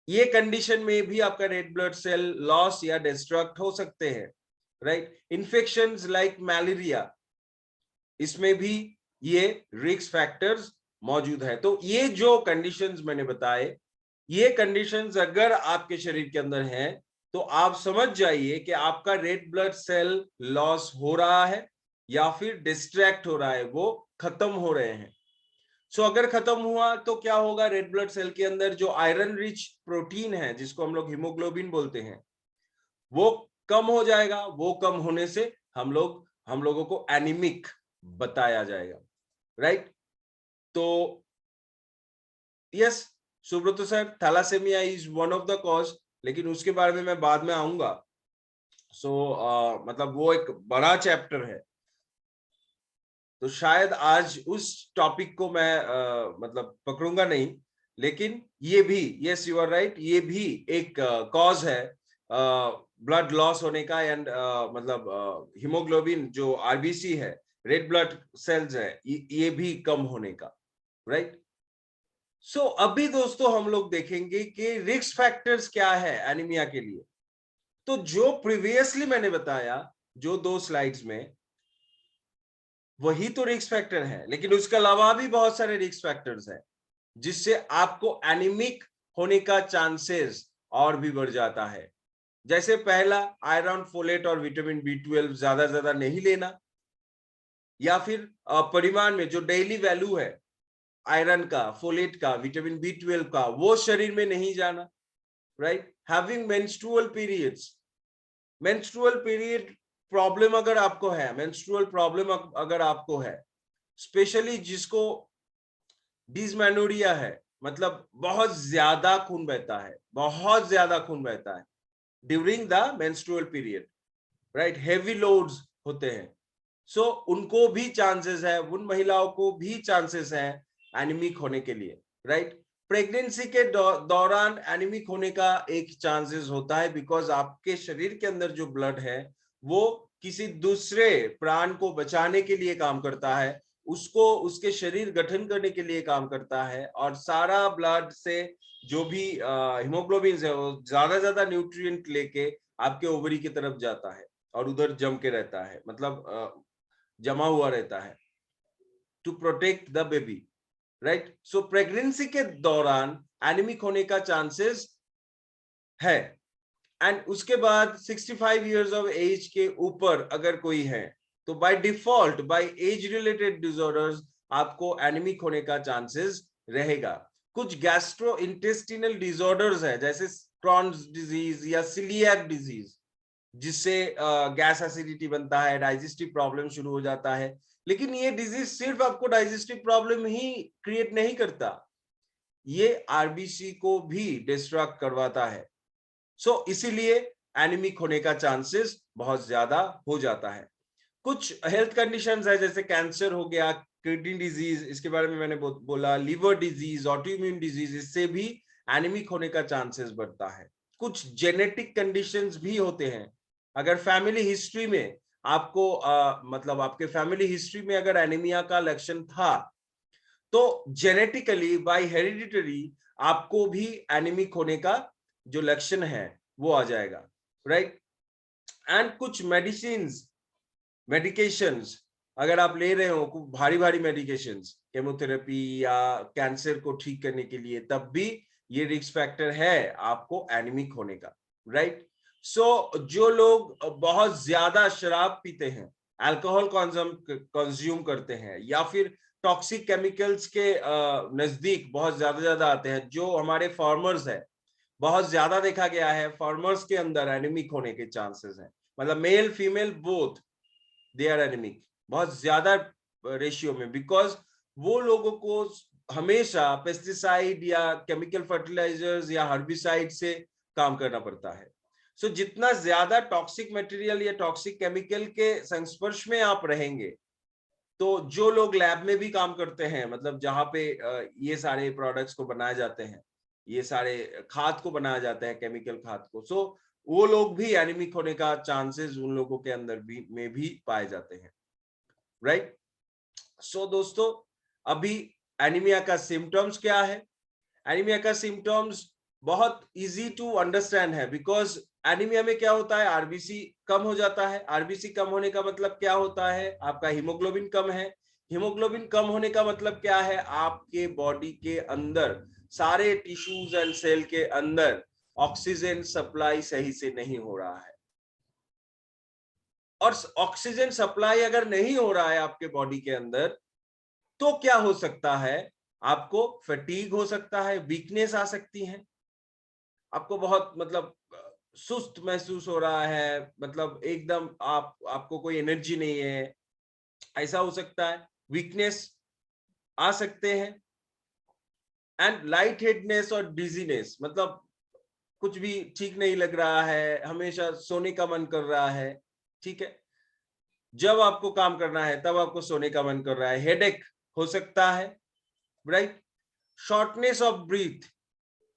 Speaker 2: ये कंडीशन में भी आपका रेड ब्लड सेल लॉस या डिस्ट्रक्ट हो सकते हैं, राइट। इन्फेक्शंस लाइक मलेरिया, इसमें भी ये रिस्क फैक्टर्स मौजूद है। तो ये जो कंडीशंस मैंने बताए, ये कंडीशंस अगर आपके शरीर के अंदर हैं, तो आप समझ जाइए कि आपका रेड ब्लड सेल लॉस हो रहा है या फिर डिस्ट्रैक्ट हो रहा है, वो खत्म हो रहे हैं। सो अगर खत्म हुआ तो क्या होगा, रेड ब्लड सेल के अंदर जो आयरन रिच प्रोटीन है, जिसको हम लोग हीमोग्लोबिन बोलते हैं, वो कम हो जाएगा। वो कम होने से हम लोगों को एनीमिक बताया जाएगा, राइट। तो yes Subrato sir, thalassaemia is one of the cause, लेकिन उसके बारे में मैं बाद में आऊंगा। सो मतलब वो एक बड़ा चैप्टर है, तो शायद आज उस टॉपिक को मैं मतलब पकड़ूंगा नहीं, लेकिन ये भी, यस यू आर राइट, ये भी एक कॉज है ब्लड लॉस होने का, एंड मतलब हीमोग्लोबिन जो आरबीसी है, रेड ब्लड सेल्स है, ये भी कम होने का, राइट। सो अभी दोस्तों हम लोग देखेंगे कि रिस्क फैक्टर्स क्या है एनीमिया के लिए। तो जो प्रीवियसली मैंने बताया, जो 2 स्लाइड्स में, वही तो रिस्क फैक्टर है, लेकिन उसके अलावा भी बहुत सारे रिस्क फैक्टर्स हैं जिससे आपको एनीमिक होने का चांसेस और भी बढ़ जाता है। जैसे पहला, आयरन, फोलेट और विटामिन बी12 ज्यादा नहीं लेना, या फिर परिमाण में जो डेली वैल्यू है आयरन का, फोलेट का, विटामिन बी12 का, वो शरीर में नहीं जाना, right. Having menstrual periods, menstrual period problem अगर आपको है, मेंस्ट्रुअल प्रॉब्लम अगर आपको है, स्पेशली जिसको डिसमेनोरिया है, मतलब बहुत ज्यादा खून बहता है, बहुत ज्यादा खून बहता है during the menstrual period, right, heavy loads होते हैं, सो उनको भी चांसेस है, उन महिलाओं को भी चांसेस है एनीमिक होने के लिए, राइट। प्रेगनेंसी के दौरान एनीमिक होने का एक चांसेस होता है, बिकॉज आपके शरीर के अंदर जो ब्लड है वो किसी दूसरे प्राण को बचाने के लिए काम करता है, उसको उसके शरीर गठन करने के लिए काम करता है, और सारा ब्लड से जो भी हीमोग्लोबिन है वो ज्यादा न्यूट्रिएंट लेके आपके ओवरी की तरफ जाता है और उधर जम के रहता है, मतलब जमा हुआ रहता है, to protect the baby, right. So pregnancy के दौरान एनीमिक होने का चांसेस है, एंड उसके बाद 65 इयर्स ऑफ एज के ऊपर अगर कोई है, तो by default, by age related disorders, आपको एनीमिक होने का चांसेस रहेगा। कुछ गैस्ट्रो इंटेस्टिनल डिसऑर्डर्स है, जैसे क्रॉन्स डिजीज या सिलियाक डिजीज, जिससे गैस एसिडिटी बनता है, डाइजेस्टिव प्रॉब्लम शुरू हो जाता है। लेकिन ये डिजीज सिर्फ आपको डाइजेस्टिव प्रॉब्लम ही क्रिएट नहीं करता, ये आरबीसी को भी डिस्ट्रैक्ट करवाता है। सो इसीलिए एनीमिक होने का चांसेस बहुत ज्यादा हो जाता है। कुछ हेल्थ कंडीशंस है, जैसे कैंसर हो गया, किडनी डिजीज, इसके बारे में मैंने बोला, लिवर डिजीज, ऑटोइम्यून डिजीज, इससे भी एनीमिक होने का चांसेस बढ़ता है। कुछ जेनेटिक कंडीशंस भी होते हैं, अगर फैमिली हिस्ट्री में आपको मतलब आपके फैमिली हिस्ट्री में अगर एनीमिया का लक्षण था, तो जेनेटिकली बाय हेरिडिटरी आपको भी एनीमिक होने का जो लक्षण है वो आ जाएगा, राइट। एंड कुछ मेडिकेशंस अगर आप ले रहे हो, भारी मेडिकेशंस, केमोथेरेपी या कैंसर को ठीक करने के लिए, तब भी ये रिस्क फैक्टर है आपको एनीमिक होने का, राइट। सो जो लोग बहुत ज्यादा शराब पीते हैं, अल्कोहल कंज्यूम करते हैं, या फिर टॉक्सिक केमिकल्स के नजदीक बहुत ज्यादा आते हैं, जो हमारे फार्मर्स है बहुत ज्यादा देखा गया है फार्मर्स के अंदर एनीमिक होने के चांसेस हैं, मतलब male female both they are anaemic, बहुत ज्यादा रेशियो में, बिकॉज वो लोगों को हमेशा पेस्टिसाइड या केमिकल फर्टिलाइजर्स या हर्बिसाइड से काम करना पड़ता है। सो जितना ज्यादा टॉक्सिक मटेरियल या टॉक्सिक केमिकल के संस्पर्श में आप रहेंगे, तो जो लोग लैब में भी काम करते हैं, मतलब जहां पे ये सारे प्रोडक्ट्स को बनाए जाते हैं, ये सारे खाद को बनाया जाता है, केमिकल खाद को, सो वो लोग भी एनीमिक होने का चांसेस उन लोगों के अंदर भी में भी पाए जाते हैं, राइट। सो दोस्तों, अभी एनीमिया का सिम्टम्स क्या है? एनीमिया का सिम्टम्स बहुत इजी टू अंडरस्टैंड है, बिकॉज एनीमिया में क्या होता है, आरबीसी कम हो जाता है। आरबीसी कम होने का मतलब क्या होता है? आपका हीमोग्लोबिन कम है। हीमोग्लोबिन कम होने का मतलब क्या है? आपके बॉडी के अंदर सारे टिश्यूज एंड सेल के अंदर ऑक्सीजन सप्लाई सही से नहीं हो रहा है। और ऑक्सीजन सप्लाई अगर नहीं हो रहा है आपके बॉडी के अंदर, तो क्या हो सकता है? आपको फटीग हो सकता है, वीकनेस आ सकती है, आपको बहुत मतलब सुस्त महसूस हो रहा है, मतलब एकदम आपको कोई एनर्जी नहीं है, ऐसा हो सकता है। वीकनेस आ सकते हैं, एंड लाइट हेडनेस और डिजीनेस, मतलब कुछ भी ठीक नहीं लग रहा है, हमेशा सोने का मन कर रहा है, ठीक है, जब आपको काम करना है तब आपको सोने का मन कर रहा है। हेडेक हो सकता है, राइट। शॉर्टनेस ऑफ ब्रीथ,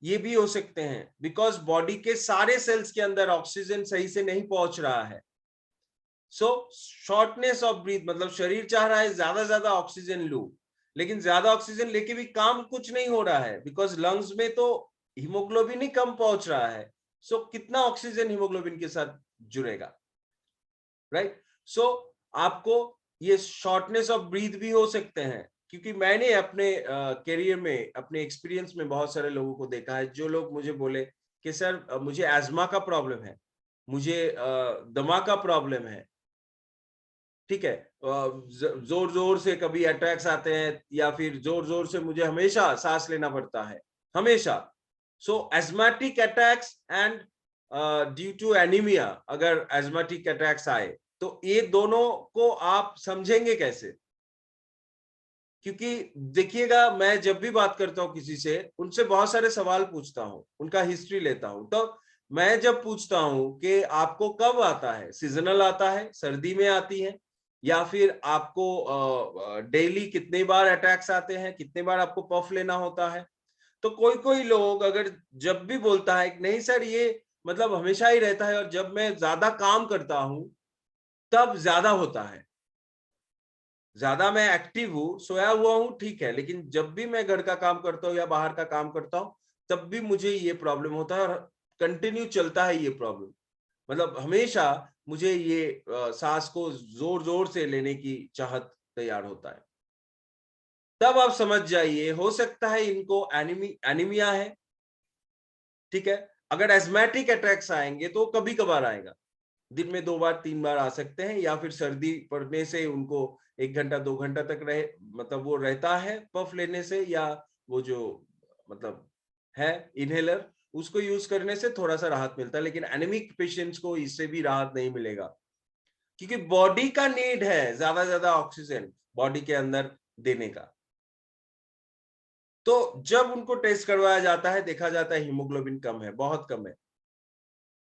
Speaker 2: ये भी हो सकते हैं, बिकॉज बॉडी के सारे सेल्स के अंदर ऑक्सीजन सही से नहीं पहुंच रहा है। सो शॉर्टनेस ऑफ ब्रीथ मतलब शरीर चाह रहा है ज्यादा ऑक्सीजन लूं, लेकिन ज्यादा ऑक्सीजन लेके भी काम कुछ नहीं हो रहा है, बिकॉज लंग्स में तो हीमोग्लोबिन ही कम पहुंच रहा है। सो कितना ऑक्सीजन हीमोग्लोबिन के साथ जुड़ेगा, राइट। सो आपको ये शॉर्टनेस ऑफ ब्रीथ भी हो सकते हैं, क्योंकि मैंने अपने करियर में, अपने एक्सपीरियंस में बहुत सारे लोगों को देखा है, जो लोग मुझे बोले कि सर मुझे एस्मा का प्रॉब्लम है, मुझे दमा का प्रॉब्लम है, ठीक है, जोर जोर से कभी अटैक्स आते हैं, या फिर जोर जोर से मुझे हमेशा सांस लेना पड़ता है, हमेशा। So asthmatic attacks and due to anaemia, अगर एस्मेटिक अटैक्स आए तो ये दोनों को आप समझेंगे कैसे? क्योंकि देखिएगा, मैं जब भी बात करता हूं किसी से, उनसे बहुत सारे सवाल पूछता हूं, उनका हिस्ट्री लेता हूं। तो मैं जब पूछता हूं कि आपको कब आता है, सीजनल आता है, सर्दी में आती है, या फिर आपको डेली कितने बार अटैक्स आते हैं, कितने बार आपको पफ लेना होता है, तो कोई कोई लोग अगर जब भी बोलता है नहीं सर ये मतलब हमेशा ही रहता है, और जब मैं ज्यादा काम करता हूं तब ज्यादा होता है, ज्यादा मैं एक्टिव हूँ, सोया हुआ हूँ, ठीक है, लेकिन जब भी मैं घर का काम करता हूँ या बाहर का काम करता हूँ, तब भी मुझे ये प्रॉब्लम होता है, और कंटिन्यू चलता है ये प्रॉब्लम, मतलब हमेशा मुझे ये सांस को जोर जोर से लेने की चाहत तैयार होता है। तब आप समझ जाइए, हो सकता है इनको एनीमिया है, ठीक है। अगर एस्मेटिक अटैक्स आएंगे तो कभी कभार आएगा, दिन में 2 बार 3 बार आ सकते हैं, या फिर सर्दी पड़ने से उनको 1 घंटा 2 घंटा तक रहे, मतलब वो रहता है पफ लेने से, या वो जो मतलब है इनहेलर, उसको यूज करने से थोड़ा सा राहत मिलता है, लेकिन एनीमिक पेशेंट्स को इससे भी राहत नहीं मिलेगा, क्योंकि बॉडी का नीड है ज्यादा ऑक्सीजन बॉडी के अंदर देने का। तो जब उनको टेस्ट करवाया जाता है, देखा जाता है हीमोग्लोबिन कम है, बहुत कम है,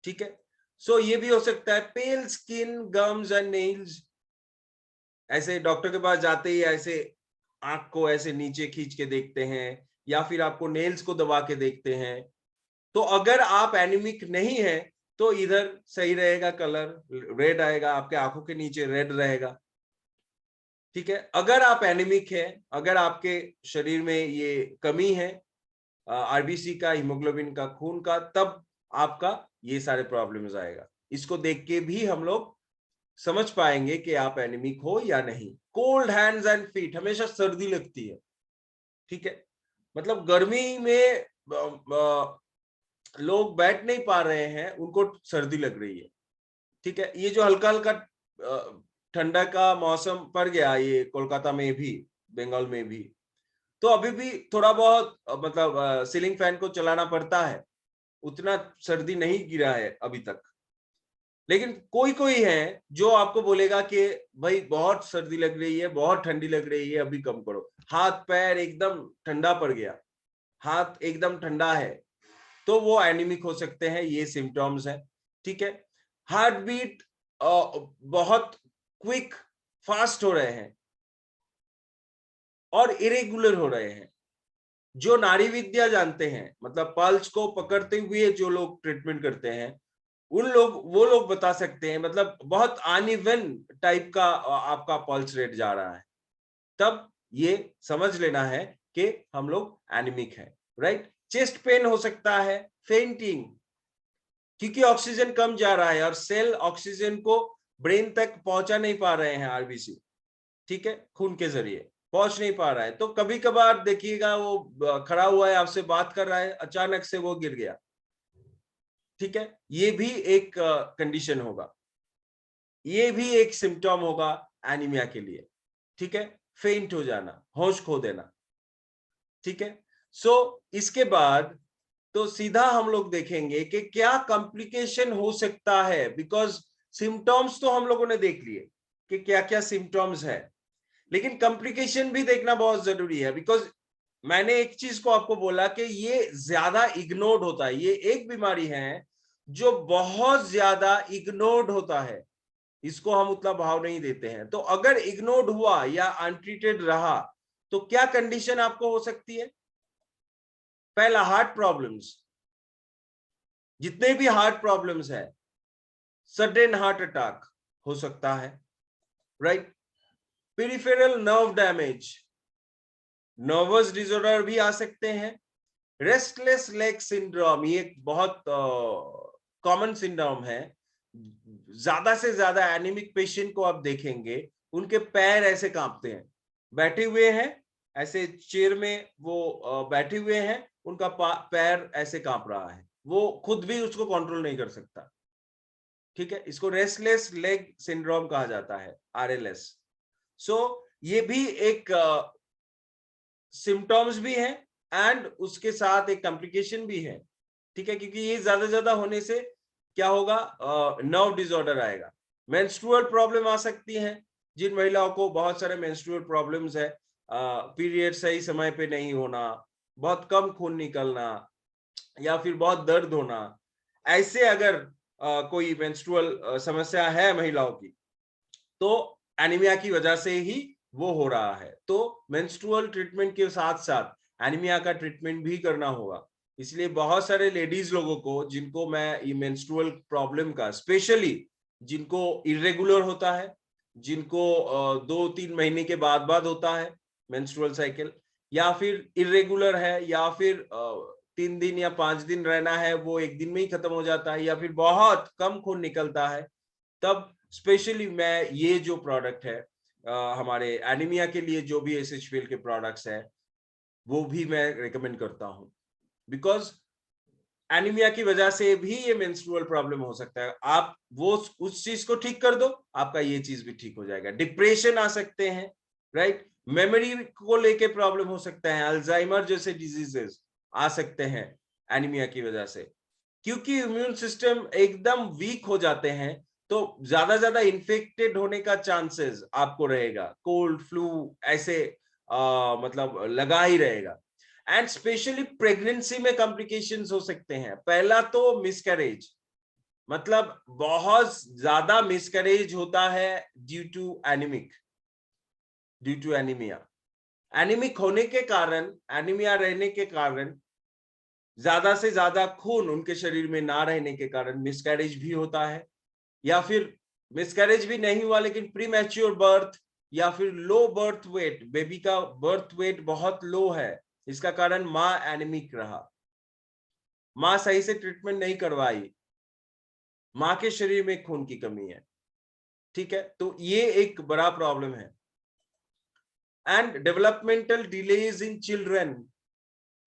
Speaker 2: ठीक है। सो ये भी हो सकता है। पेल स्किन, गम्स एंड नेल्स, ऐसे डॉक्टर के पास जाते ही ऐसे आंख को ऐसे नीचे खींच के देखते हैं, या फिर आपको नेल्स को दबा के देखते हैं, तो अगर आप एनीमिक नहीं है तो इधर सही रहेगा, कलर रेड आएगा, आपके आंखों के नीचे रेड रहेगा, ठीक है। अगर आप एनीमिक है, अगर आपके शरीर में ये कमी है आरबीसी का, हीमोग्लोबिन का, खून का, तब आपका ये सारे प्रॉब्लम्स आएगा। इसको देख के भी हम लोग समझ पाएंगे कि आप एनीमिक हो या नहीं। कोल्ड हैंड्स एंड फीट, हमेशा सर्दी लगती है, ठीक है, मतलब गर्मी में लोग बैठ नहीं पा रहे हैं, उनको सर्दी लग रही है, ठीक है। ये जो हल्का हल्का ठंडा का मौसम पड़ गया, ये कोलकाता में भी, बंगाल में भी, तो अभी भी थोड़ा बहुत मतलब सीलिंग फैन को चलाना पड़ता है, उतना सर्दी नहीं गिरा है अभी तक। लेकिन कोई कोई है जो आपको बोलेगा कि भाई बहुत सर्दी लग रही है, बहुत ठंडी लग रही है, अभी कम करो। हाथ पैर एकदम ठंडा पड़ गया, हाथ एकदम ठंडा है, तो वो एनीमिक हो सकते हैं, ये सिम्टम्स है। ठीक है। हार्ट बीट बहुत क्विक फास्ट हो रहे हैं और इरेगुलर हो रहे हैं। जो नाड़ी विद्या जानते हैं, मतलब पल्स को पकड़ते हुए जो लोग ट्रीटमेंट करते हैं, वो लोग बता सकते हैं, मतलब बहुत अनइवन टाइप का आपका पल्स रेट जा रहा है, तब ये समझ लेना है कि हम लोग एनीमिक है। राइट। चेस्ट पेन हो सकता है, फेंटिंग, क्योंकि ऑक्सीजन कम जा रहा है और सेल ऑक्सीजन को ब्रेन तक पहुंचा नहीं पा रहे हैं, आरबीसी, ठीक है, खून के जरिए पहुंच नहीं पा रहा है। तो कभी कभार देखिएगा वो खड़ा हुआ है, आपसे बात कर रहा है, अचानक से वो गिर गया। ठीक है, ये भी एक कंडीशन होगा, ये भी एक सिम्टम होगा एनीमिया के लिए। ठीक है, फेंट हो जाना, होश खो देना। ठीक है। सो इसके बाद तो सीधा हम लोग देखेंगे कि क्या कॉम्प्लिकेशन हो सकता है, बिकॉज सिम्टम्स तो हम लोगों ने देख लिए कि क्या क्या सिम्टम्स है, लेकिन कॉम्प्लिकेशन भी देखना बहुत जरूरी है। बिकॉज मैंने एक चीज को आपको बोला कि ये ज्यादा इग्नोर्ड होता है, ये एक बीमारी है जो बहुत ज्यादा इग्नोर्ड होता है, इसको हम उतना भाव नहीं देते हैं। तो अगर इग्नोर्ड हुआ या अनट्रीटेड रहा तो क्या कंडीशन आपको हो सकती है? पहला, हार्ट प्रॉब्लम्स, जितने भी हार्ट प्रॉब्लम्स है, सडन हार्ट अटैक हो सकता है। Right. Peripheral nerve damage, nervous disorder भी आ सकते हैं। रेस्टलेस लेग सिंड्रोम, ये एक बहुत कॉमन सिंड्रोम है। ज्यादा से ज्यादा एनीमिक पेशेंट को आप देखेंगे, उनके पैर ऐसे कांपते हैं, बैठे हुए हैं ऐसे चेयर में, वो बैठे हुए हैं, उनका पैर ऐसे कांप रहा है, वो खुद भी उसको कंट्रोल नहीं कर सकता। ठीक है, इसको रेस्टलेस लेग सिंड्रोम कहा जाता है, आरएलएस। सो ये भी एक सिम्टम्स भी है एंड उसके साथ एक कॉम्प्लिकेशन भी है। ठीक है, क्योंकि ये ज्यादा होने से क्या होगा, नर्व डिसऑर्डर आएगा। मेंस्ट्रुअल प्रॉब्लम आ सकती है, जिन महिलाओं को बहुत सारे मेंस्ट्रुअल प्रॉब्लम्स है, पीरियड सही समय पे नहीं होना, बहुत कम खून निकलना, या फिर बहुत दर्द होना, ऐसे अगर कोई मेंस्ट्रुअल समस्या है महिलाओं की, तो एनीमिया की वजह से ही वो हो रहा है। तो मेंस्ट्रुअल ट्रीटमेंट के साथ साथ एनीमिया का ट्रीटमेंट भी करना होगा। इसलिए बहुत सारे लेडीज लोगों को, जिनको मैं ये मेंस्ट्रुअल प्रॉब्लम का, स्पेशली जिनको इरेगुलर होता है, जिनको 2-3 महीने के बाद होता है मेंस्ट्रुअल साइकिल, या फिर इरेगुलर है, या फिर 3 दिन या 5 दिन रहना है, वो 1 दिन में ही खत्म हो जाता है, या फिर बहुत कम खून निकलता है, तब स्पेशली मैं ये जो प्रोडक्ट है हमारे एनीमिया के लिए, जो भी एसएचपीएल के प्रोडक्ट्स है, वो भी मैं रिकमेंड करता हूं। बिकॉज एनीमिया की वजह से भी ये मेंस्ट्रुअल प्रॉब्लम हो सकता है। आप वो उस चीज को ठीक कर दो, आपका ये चीज भी ठीक हो जाएगा। डिप्रेशन आ सकते हैं, राइट। मेमोरी को लेके प्रॉब्लम हो सकता है, अल्जाइमर जैसे डिजीजेस आ सकते हैं एनीमिया की वजह से, क्योंकि इम्यून सिस्टम एकदम वीक हो जाते हैं, तो ज्यादा इन्फेक्टेड होने का चांसेस आपको रहेगा। कोल्ड फ्लू ऐसे मतलब लगा ही रहेगा। एंड स्पेशली प्रेगनेंसी में कॉम्प्लिकेशंस हो सकते हैं। पहला तो मिसकैरेज, मतलब बहुत ज्यादा मिसकैरेज होता है ड्यू टू एनीमिया। एनीमिक होने के कारण, एनीमिया रहने के कारण, ज्यादा से ज्यादा खून उनके शरीर में ना रहने के कारण मिसकैरेज भी होता है, या फिर मिसकैरेज भी नहीं हुआ लेकिन प्रीमैच्योर बर्थ, या फिर लो बर्थ वेट, बेबी का बर्थ वेट बहुत लो है, इसका कारण मां एनीमिक रहा, मां सही से ट्रीटमेंट नहीं करवाई, मां के शरीर में खून की कमी है। ठीक है, तो ये एक बड़ा प्रॉब्लम है। And developmental delays in children,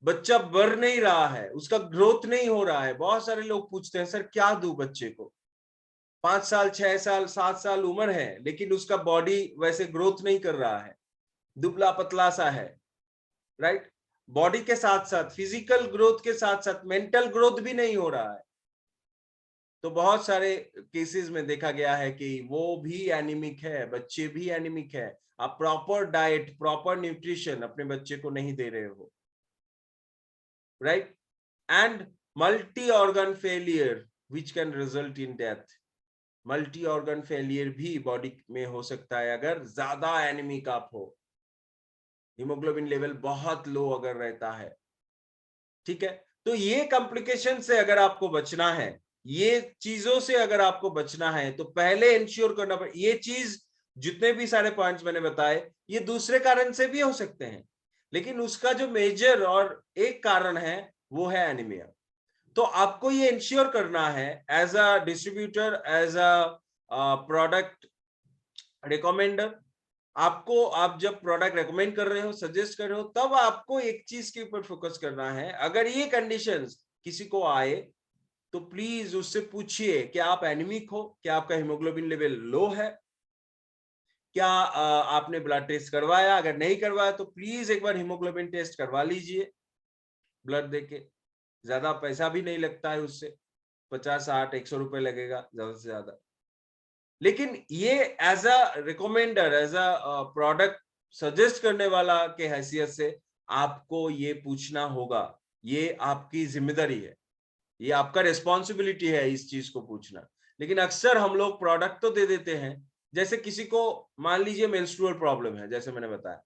Speaker 2: बच्चा बढ़ नहीं रहा है, उसका ग्रोथ नहीं हो रहा है। बहुत सारे लोग पूछते हैं, सर क्या दूं बच्चे को, 5 साल 6 साल 7 साल उम्र है, लेकिन उसका बॉडी वैसे ग्रोथ नहीं कर रहा है, दुबला पतला सा है, राइट। बॉडी के साथ साथ, फिजिकल ग्रोथ के साथ साथ मेंटल ग्रोथ भी नहीं हो रहा है। तो बहुत सारे केसेस में देखा गया है कि वो भी एनीमिक है, बच्चे भी एनीमिक है। आप प्रॉपर डाइट, प्रॉपर न्यूट्रिशन अपने बच्चे को नहीं दे रहे हो, right? And multi organ failure which can result in death. Multi organ failure भी बॉडी में हो सकता है अगर ज्यादा एनीमिक आप हो, हीमोग्लोबिन लेवल बहुत लो अगर रहता है, ठीक है? तो ये कॉम्प्लिकेशन से अगर आपको बचना है, ये चीजों से अगर आपको बचना है, तो पहले इंश्योर करना पड़े। ये चीज, जितने भी सारे पॉइंट्स मैंने बताए, ये दूसरे कारण से भी हो सकते हैं, लेकिन उसका जो मेजर और एक कारण है वो है एनीमिया। तो आपको ये इंश्योर करना है as a distributor, as a product recommender, आपको, आप जब प्रोडक्ट रेकमेंड कर रहे हो, सजेस्ट कर रहे हो, तब आपको एक चीज के ऊपर फोकस करना है। अगर ये कंडीशंस किसी को आए तो प्लीज उससे पूछिए कि आप एनीमिक हो, क्या आपका हीमोग्लोबिन लेवल लो है, क्या आपने ब्लड टेस्ट करवाया? अगर नहीं करवाया तो प्लीज एक बार हीमोग्लोबिन टेस्ट करवा लीजिए ब्लड देके। ज्यादा पैसा भी नहीं लगता है उससे, 50, 60, 100 रुपए लगेगा ज्यादा से ज्यादा। लेकिन ये as a recommender, as a product suggest करने वाला के हैसियत से आपको ये पूछना होगा, ये आपकी जिम्मेदारी है, ये आपका रिस्पॉन्सिबिलिटी है इस चीज को पूछना। लेकिन अक्सर हम लोग प्रोडक्ट तो दे देते हैं, जैसे किसी को मान लीजिए मेंस्ट्रुअल प्रॉब्लम है, जैसे मैंने बताया,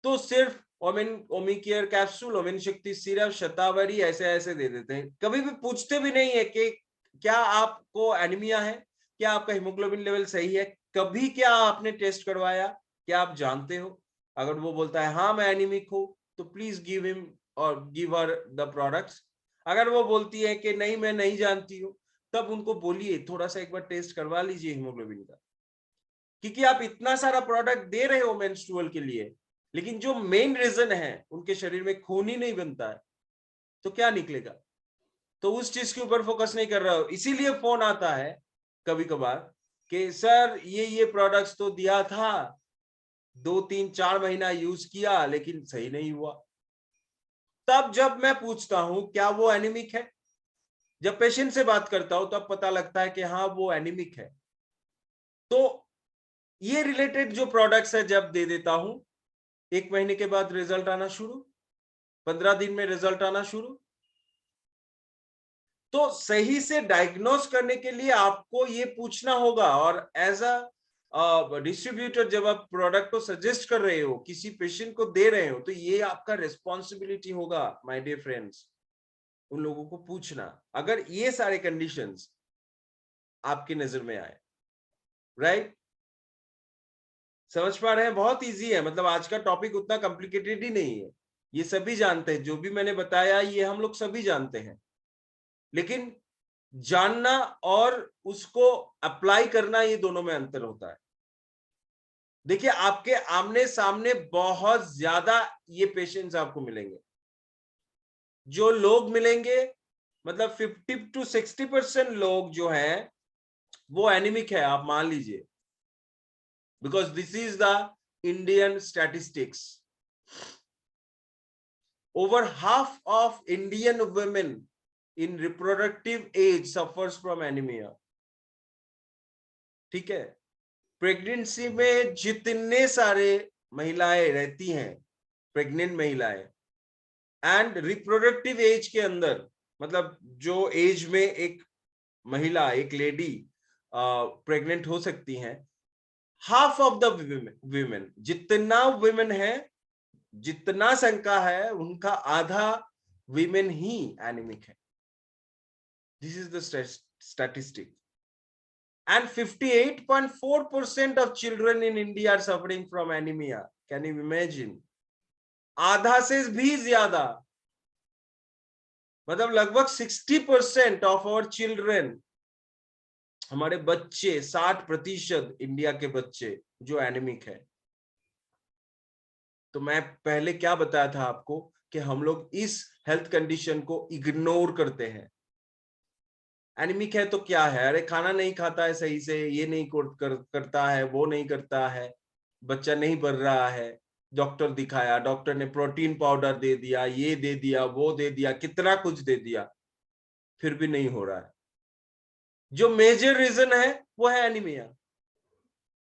Speaker 2: तो सिर्फ ओमिन केयर कैप्सूल, ओमिन शक्ति सिरप, शतावरी ऐसे ऐसे दे देते हैं। कभी भी पूछते भी नहीं है कि क्या आपको एनीमिया है, क्या आपका हीमोग्लोबिन लेवल सही है, कभी क्या आपने टेस्ट करवाया, क्या आप जानते हो? अगर वो बोलता है हाँ मैं एनीमिक हूं, तो प्लीज गिव हिम और गिव हर द प्रोडक्ट्स। अगर वो बोलती है कि नहीं मैं नहीं जानती हूँ, तब उनको बोलिए थोड़ा सा एक बार टेस्ट करवा लीजिए हीमोग्लोबिन का। क्योंकि आप इतना सारा प्रोडक्ट दे रहे हो मेंस्ट्रुअल के लिए, लेकिन जो मेन रीजन है उनके शरीर में खून ही नहीं बनता है, तो क्या निकलेगा? तो उस चीज के ऊपर फोकस नहीं कर रहा हो, इसीलिए फोन आता है कभी कभार कि सर ये प्रोडक्ट्स तो दिया था, 2, 3, 4 महीना यूज किया लेकिन सही नहीं हुआ। तब जब मैं पूछता हूं क्या वो एनीमिक है, जब पेशेंट से बात करता हूं तब पता लगता है कि हाँ वो एनीमिक है। तो ये रिलेटेड जो प्रोडक्ट्स है जब दे देता हूं, 1 महीने के बाद रिजल्ट आना शुरू, 15 दिन में रिजल्ट आना शुरू। तो सही से डायग्नोस करने के लिए आपको ये पूछना होगा, और एज अ डिस्ट्रीब्यूटर जब आप प्रोडक्ट को सजेस्ट कर रहे हो, किसी पेशेंट को दे रहे हो, तो ये आपका रिस्पॉन्सिबिलिटी होगा माय डियर फ्रेंड्स, उन लोगों को पूछना, अगर ये सारे कंडीशंस आपकी नजर में आए, राइट? समझ पा रहे हैं? बहुत इजी है, मतलब आज का टॉपिक उतना कॉम्प्लिकेटेड ही नहीं है, ये सभी जानते हैं, जो भी मैंने बताया ये हम लोग सभी जानते हैं। लेकिन जानना और उसको अप्लाई करना, ये दोनों में अंतर होता है। देखिए आपके आमने सामने बहुत ज्यादा ये पेशेंट्स आपको मिलेंगे, जो लोग मिलेंगे, मतलब 50 to 60% लोग जो हैं वो एनीमिक है, आप मान लीजिए, because this is the Indian statistics. Over half of Indian women in reproductive age suffers from anemia. ठीक है? प्रेगनेंसी में जितने सारे महिलाएं रहती हैं, प्रेग्नेंट महिलाएं, एंड रिप्रोडक्टिव एज के अंदर, मतलब जो एज में एक महिला, एक लेडी प्रेग्नेंट हो सकती हैं, हाफ ऑफ द विमेन, जितना विमेन है, जितना संख्या है, उनका आधा विमेन ही एनीमिक है। This is the statistic. And 58.4% of children in India are suffering from anemia. Can you imagine? आधा से भी ज्यादा, मतलब लगभग 60% ऑफ आवर चिल्ड्रन, हमारे बच्चे, 60% इंडिया के बच्चे जो एनीमिक है। तो मैं पहले क्या बताया था आपको कि हम लोग इस हेल्थ कंडीशन को इग्नोर करते हैं। एनीमिक है तो क्या है, अरे खाना नहीं खाता है सही से, ये नहीं करता है, वो नहीं करता है, बच्चा नहीं बढ़ रहा है, डॉक्टर दिखाया, डॉक्टर ने प्रोटीन पाउडर दे दिया, ये दे दिया, वो दे दिया, कितना कुछ दे दिया, फिर भी नहीं हो रहा है। जो मेजर रीजन है वो है एनीमिया।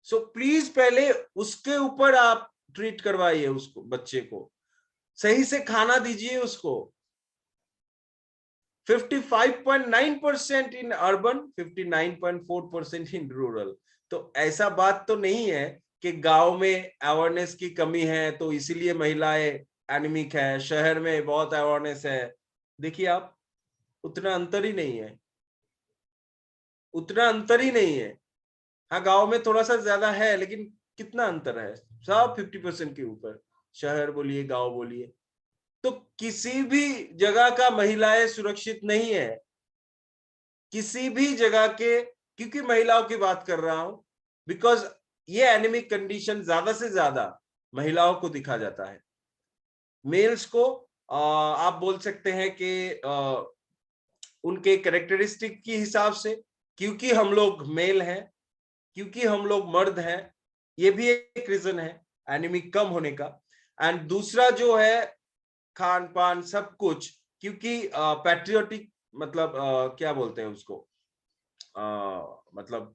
Speaker 2: सो प्लीज पहले उसके ऊपर आप ट्रीट करवाइए उसको, बच्चे को सही से खाना दीजिए उसको। 55.9% इन अर्बन, 59.4% इन रूरल। तो ऐसा बात तो नहीं है कि गांव में अवेयरनेस की कमी है तो इसीलिए महिलाएं एनीमिक है, शहर में बहुत अवेयरनेस है। देखिए आप, उतना अंतर ही नहीं है, उतना अंतर ही नहीं है। हाँ, गांव में थोड़ा सा ज्यादा है, लेकिन कितना अंतर है, सब 50% के ऊपर, शहर बोलिए गांव बोलिए। तो किसी भी जगह का महिलाएं सुरक्षित नहीं है, किसी भी जगह के, क्योंकि महिलाओं की बात कर रहा हूं, बिकॉज ये एनीमिक कंडीशन ज्यादा से ज्यादा महिलाओं को दिखा जाता है। मेल्स को आप बोल सकते हैं कि उनके कैरेक्टरिस्टिक के हिसाब से, क्योंकि हम लोग मेल हैं, क्योंकि हम लोग मर्द हैं, ये भी एक रीजन है एनीमिक कम होने का। एंड दूसरा जो है खान पान सब कुछ, क्योंकि पैट्रियोटिक मतलब क्या बोलते हैं उसको, मतलब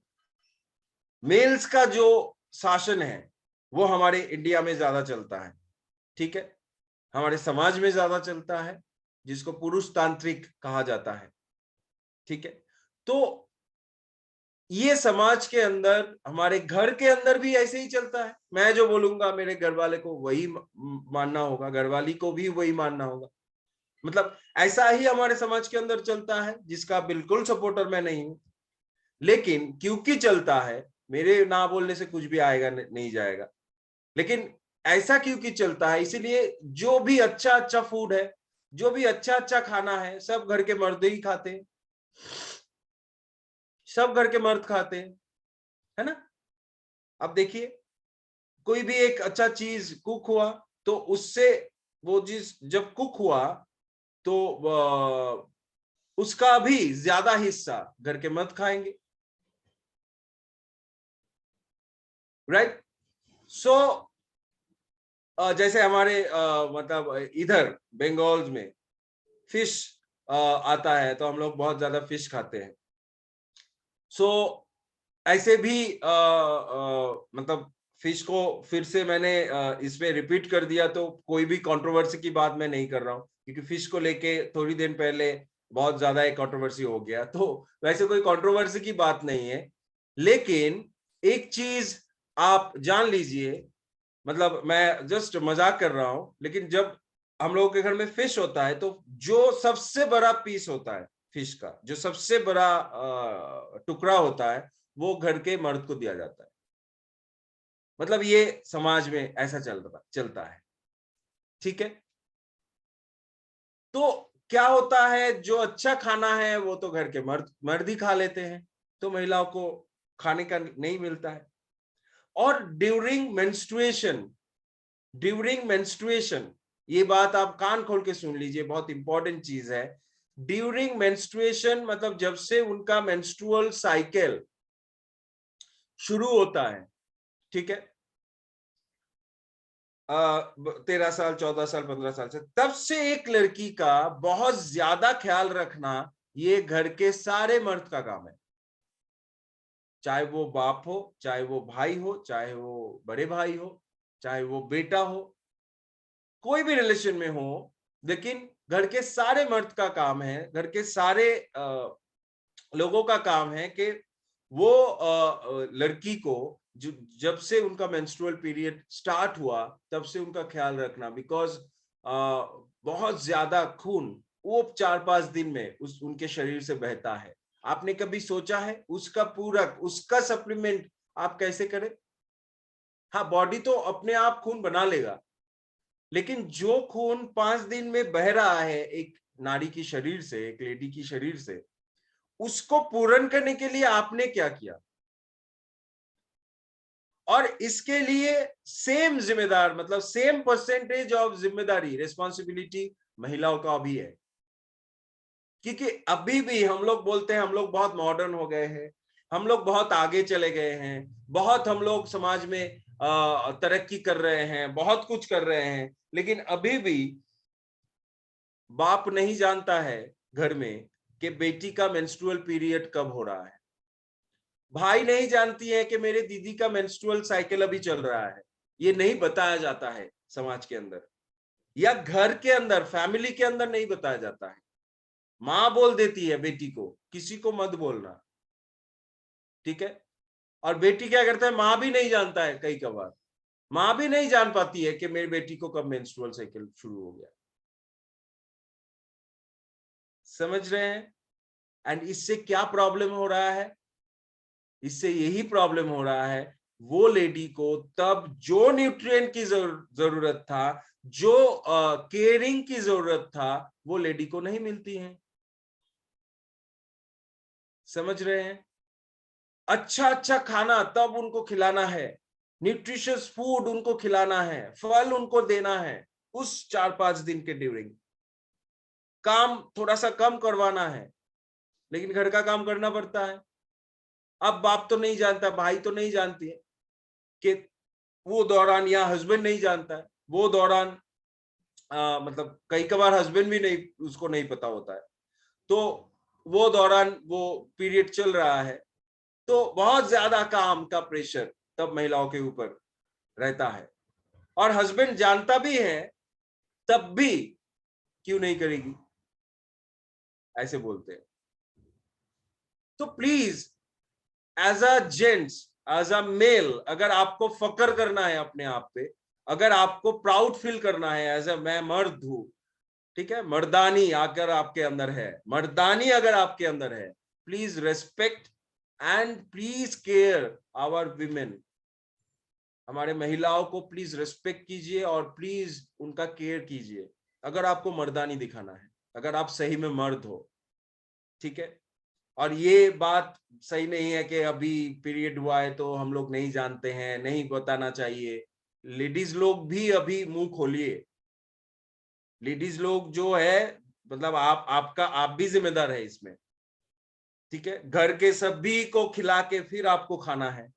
Speaker 2: मेल्स का जो शासन है वो हमारे इंडिया में ज्यादा चलता है, ठीक है, हमारे समाज में ज्यादा चलता है, जिसको पुरुष तांत्रिक कहा जाता है, ठीक है। तो ये समाज के अंदर, हमारे घर के अंदर भी ऐसे ही चलता है। मैं जो बोलूंगा मेरे घर वाले को वही मानना होगा, घरवाली को भी वही मानना होगा। मतलब ऐसा ही हमारे समाज के अंदर चलता है, जिसका बिल्कुल सपोर्टर मैं नहीं हूं, लेकिन क्योंकि चलता है, मेरे ना बोलने से कुछ भी आएगा नहीं जाएगा, लेकिन ऐसा क्योंकि चलता है, इसीलिए जो भी अच्छा अच्छा फूड है, जो भी अच्छा अच्छा खाना है, सब घर के मर्द ही खाते हैं, सब घर के मर्द खाते हैं, है ना। अब देखिए, कोई भी एक अच्छा चीज कुक हुआ तो उससे, वो चीज जब कुक हुआ तो उसका भी ज्यादा हिस्सा घर के मर्द खाएंगे, राइट। सो जैसे हमारे मतलब इधर बंगाल में फिश आता है, तो हम लोग बहुत ज्यादा फिश खाते हैं। सो ऐसे भी मतलब फिश को फिर से मैंने इसमें रिपीट कर दिया, तो कोई भी कंट्रोवर्सी की बात मैं नहीं कर रहा हूँ, क्योंकि फिश को लेके थोड़ी दिन पहले बहुत ज्यादा एक कंट्रोवर्सी हो गया, तो वैसे कोई कंट्रोवर्सी की बात नहीं है। लेकिन एक चीज आप जान लीजिए, मतलब मैं जस्ट मजाक कर रहा हूं, लेकिन जब हम लोगों के घर में फिश होता है, तो जो सबसे बड़ा पीस होता है फिश का, जो सबसे बड़ा टुकड़ा होता है, वो घर के मर्द को दिया जाता है। मतलब ये समाज में ऐसा चलता है, ठीक है। तो क्या होता है, जो अच्छा खाना है वो तो घर के मर्द ही खा लेते हैं, तो महिलाओं को खाने का नहीं मिलता है। और ड्यूरिंग मेंस्ट्रुएशन, ये बात आप कान खोल के सुन लीजिए, बहुत इंपॉर्टेंट चीज है। ड्यूरिंग मेंस्ट्रुएशन मतलब जब से उनका मेंस्ट्रुअल साइकिल शुरू होता है, ठीक है, 13 साल, 14 साल, 15 साल से, तब से एक लड़की का बहुत ज्यादा ख्याल रखना ये घर के सारे मर्द का काम है। चाहे वो बाप हो, चाहे वो भाई हो, चाहे वो बड़े भाई हो, चाहे वो बेटा हो, कोई भी रिलेशन में हो, लेकिन घर के सारे मर्द का काम है, घर के सारे लोगों का काम है कि वो लड़की को जब से उनका मेंस्ट्रुअल पीरियड स्टार्ट हुआ तब से उनका ख्याल रखना, बिकॉज बहुत ज्यादा खून वो 4-5 दिन में उनके शरीर से बहता है। आपने कभी सोचा है उसका पूरक, उसका सप्लीमेंट आप कैसे करें? हाँ, बॉडी तो अपने आप खून बना लेगा, लेकिन जो खून 5 दिन में बह रहा है एक नारी की शरीर से, एक लेडी की शरीर से, उसको पूर्ण करने के लिए आपने क्या किया? और इसके लिए सेम जिम्मेदार, मतलब सेम परसेंटेज ऑफ जिम्मेदारी, रिस्पॉन्सिबिलिटी महिलाओं का भी है। क्योंकि अभी भी हम लोग बोलते हैं हम लोग बहुत मॉडर्न हो गए हैं, हम लोग बहुत आगे चले गए हैं, बहुत हम लोग समाज में तरक्की कर रहे हैं, बहुत कुछ कर रहे हैं, लेकिन अभी भी बाप नहीं जानता है घर में कि बेटी का मेंस्ट्रुअल पीरियड कब हो रहा है। भाई नहीं जानती है कि मेरे दीदी का मेंस्ट्रुअल साइकिल अभी चल रहा है। ये नहीं बताया जाता है समाज के अंदर, या घर के अंदर फैमिली के अंदर नहीं बताया जाता है। माँ बोल देती है बेटी को, किसी को मत बोलना, ठीक है। और बेटी क्या करता है, माँ भी नहीं जानता है, कई कबार माँ भी नहीं जान पाती है कि मेरी बेटी को कब मेंस्ट्रुअल साइकिल शुरू हो गया। समझ रहे हैं? एंड इससे क्या प्रॉब्लम हो रहा है? इससे यही प्रॉब्लम हो रहा है, वो लेडी को तब जो न्यूट्रिएंट की जरूरत था, जो केयरिंग की जरूरत था, वो लेडी को नहीं मिलती है। समझ रहे हैं? अच्छा अच्छा खाना तब उनको खिलाना है, न्यूट्रिशियस फूड उनको खिलाना है, फल उनको देना है उस 4-5 दिन के ड्यूरिंग। काम थोड़ा सा कम करवाना है, लेकिन घर का काम करना पड़ता है। अब बाप तो नहीं जानता, भाई तो नहीं जानती है कि वो दौरान, या हस्बैंड नहीं जानता है वो दौरान, मतलब कई कबार हस्बैंड भी नहीं, उसको नहीं पता होता है, तो वो दौरान वो पीरियड चल रहा है, तो बहुत ज्यादा काम का प्रेशर तब महिलाओं के ऊपर रहता है। और हस्बैंड जानता भी है तब भी क्यों नहीं करेगी, ऐसे बोलते हैं। तो please as a gents, as a male, अगर आपको फक्र करना है अपने आप पे, अगर आपको प्राउड फील करना है एज अ मैं मर्द हूं, ठीक है, मर्दानी आकर आपके अंदर है, मर्दानी अगर आपके अंदर है, please respect and please care our women. हमारे महिलाओं को प्लीज रेस्पेक्ट कीजिए और प्लीज उनका केयर कीजिए, अगर आपको मर्दानी दिखाना है, अगर आप सही में मर्द हो, ठीक है। और ये बात सही नहीं है कि अभी पीरियड हुआ है तो हम लोग नहीं जानते हैं, नहीं बताना चाहिए। लेडीज लोग भी अभी मुंह खोलिए, लेडीज लोग जो है, मतलब आप भी जिम्मेदार है इसमें, ठीक है। घर के सभी को खिला के फिर आपको खाना है,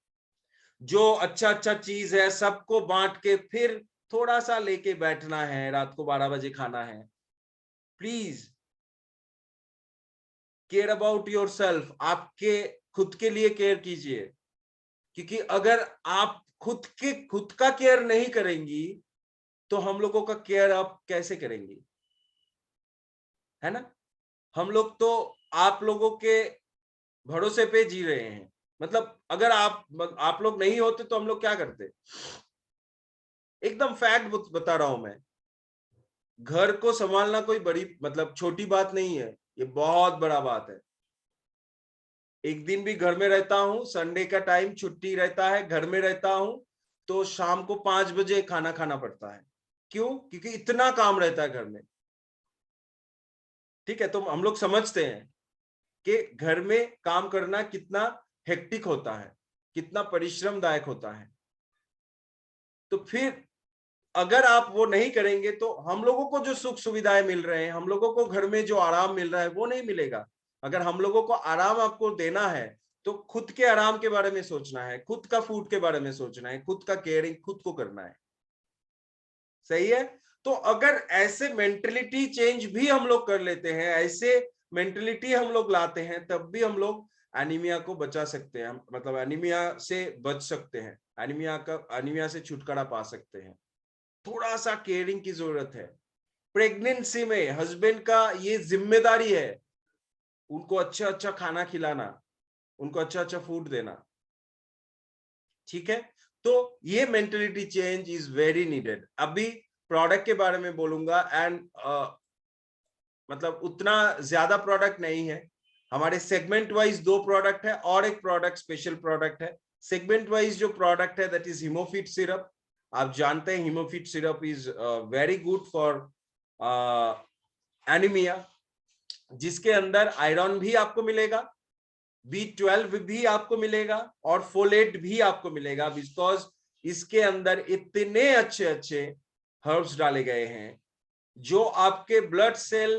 Speaker 2: जो अच्छा अच्छा चीज है सबको बांट के फिर थोड़ा सा लेके बैठना है, रात को 12 बजे खाना है। Please care about your self, आपके खुद के लिए केयर कीजिए, क्योंकि अगर आप खुद का केयर नहीं करेंगी तो हम लोगों का केयर आप कैसे करेंगी, है ना। हम लोग तो आप लोगों के भरोसे पे जी रहे हैं, मतलब अगर आप लोग नहीं होते तो हम लोग क्या करते। एकदम फैक्ट बता रहा हूं मैं, घर को संभालना कोई बड़ी मतलब छोटी बात नहीं है, ये बहुत बड़ा बात है। एक दिन भी घर में रहता हूँ, संडे का टाइम छुट्टी रहता है, घर में रहता हूँ, तो शाम को 5 बजे खाना खाना पड़ता है। क्यों? क्योंकि इतना काम रहता है घर में, ठीक है। तो हम लोग समझते हैं कि घर में काम करना कितना हेक्टिक होता है, कितना परिश्रमदायक होता है। तो फिर अगर आप वो नहीं करेंगे तो हम लोगों को जो सुख सुविधाएं मिल रहे हैं, हम लोगों को घर में जो आराम मिल रहा है, वो नहीं मिलेगा। अगर हम लोगों को आराम आपको देना है तो खुद के आराम के बारे में सोचना है, खुद का फूड के बारे में सोचना है, खुद का केयरिंग खुद को करना है, सही है। तो अगर ऐसे मेंटेलिटी चेंज भी हम लोग कर लेते हैं, ऐसे मेंटेलिटी हम लोग लाते हैं, तब भी हम लोग एनीमिया को बचा सकते हैं, मतलब एनीमिया से बच सकते हैं, एनीमिया से छुटकारा पा सकते हैं। थोड़ा सा केयरिंग की जरूरत है। प्रेगनेंसी में हस्बैंड का ये जिम्मेदारी है, उनको अच्छा अच्छा खाना खिलाना, उनको अच्छा अच्छा फूड देना, ठीक है। तो ये mentality change is very needed. अभी प्रोडक्ट के बारे में बोलूंगा, एंड मतलब उतना ज्यादा प्रोडक्ट नहीं है हमारे सेगमेंट वाइज, 2 प्रोडक्ट है और एक प्रोडक्ट स्पेशल प्रोडक्ट है। सेगमेंट वाइज जो प्रोडक्ट है दैट इज हीमोफिट सिरप। आप जानते हैं Hemofit syrup is very good for anaemia, जिसके अंदर आयरन भी आपको मिलेगा, B12 भी आपको मिलेगा और फोलेट भी आपको मिलेगा, बिकॉज इसके अंदर इतने अच्छे अच्छे हर्ब्स डाले गए हैं जो आपके ब्लड सेल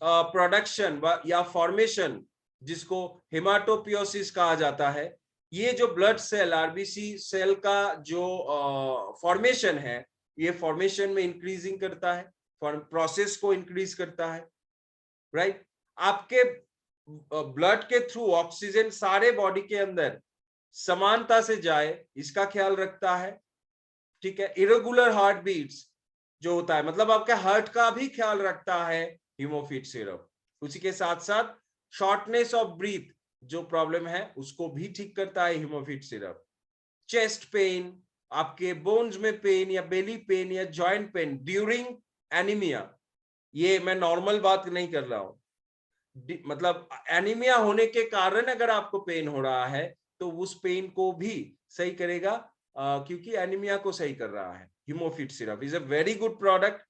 Speaker 2: प्रोडक्शन या फॉर्मेशन जिसको हेमाटोपियोसिस कहा जाता है। ये जो ब्लड सेल आरबीसी सेल का जो फॉर्मेशन है, ये फॉर्मेशन में इंक्रीजिंग करता है, प्रोसेस को इंक्रीज करता है, राइट। आपके ब्लड के थ्रू ऑक्सीजन सारे बॉडी के अंदर समानता से जाए, इसका ख्याल रखता है, ठीक है। इरेगुलर हार्ट बीट्स जो होता है, मतलब आपके हार्ट का भी ख्याल रखता है हीमोफिट सिरप। उसी के साथ साथ शॉर्टनेस ऑफ ब्रीथ जो प्रॉब्लम है उसको भी ठीक करता है हीमोफिट सिरप। चेस्ट पेन, आपके बोन्स में पेन या बेली पेन या जॉइंट पेन ड्यूरिंग एनीमिया, ये मैं नॉर्मल बात नहीं कर रहा हूं, मतलब एनीमिया होने के कारण अगर आपको पेन हो रहा है तो उस पेन को भी सही करेगा, क्योंकि एनीमिया को सही कर रहा है। Hemofit syrup is a very good product,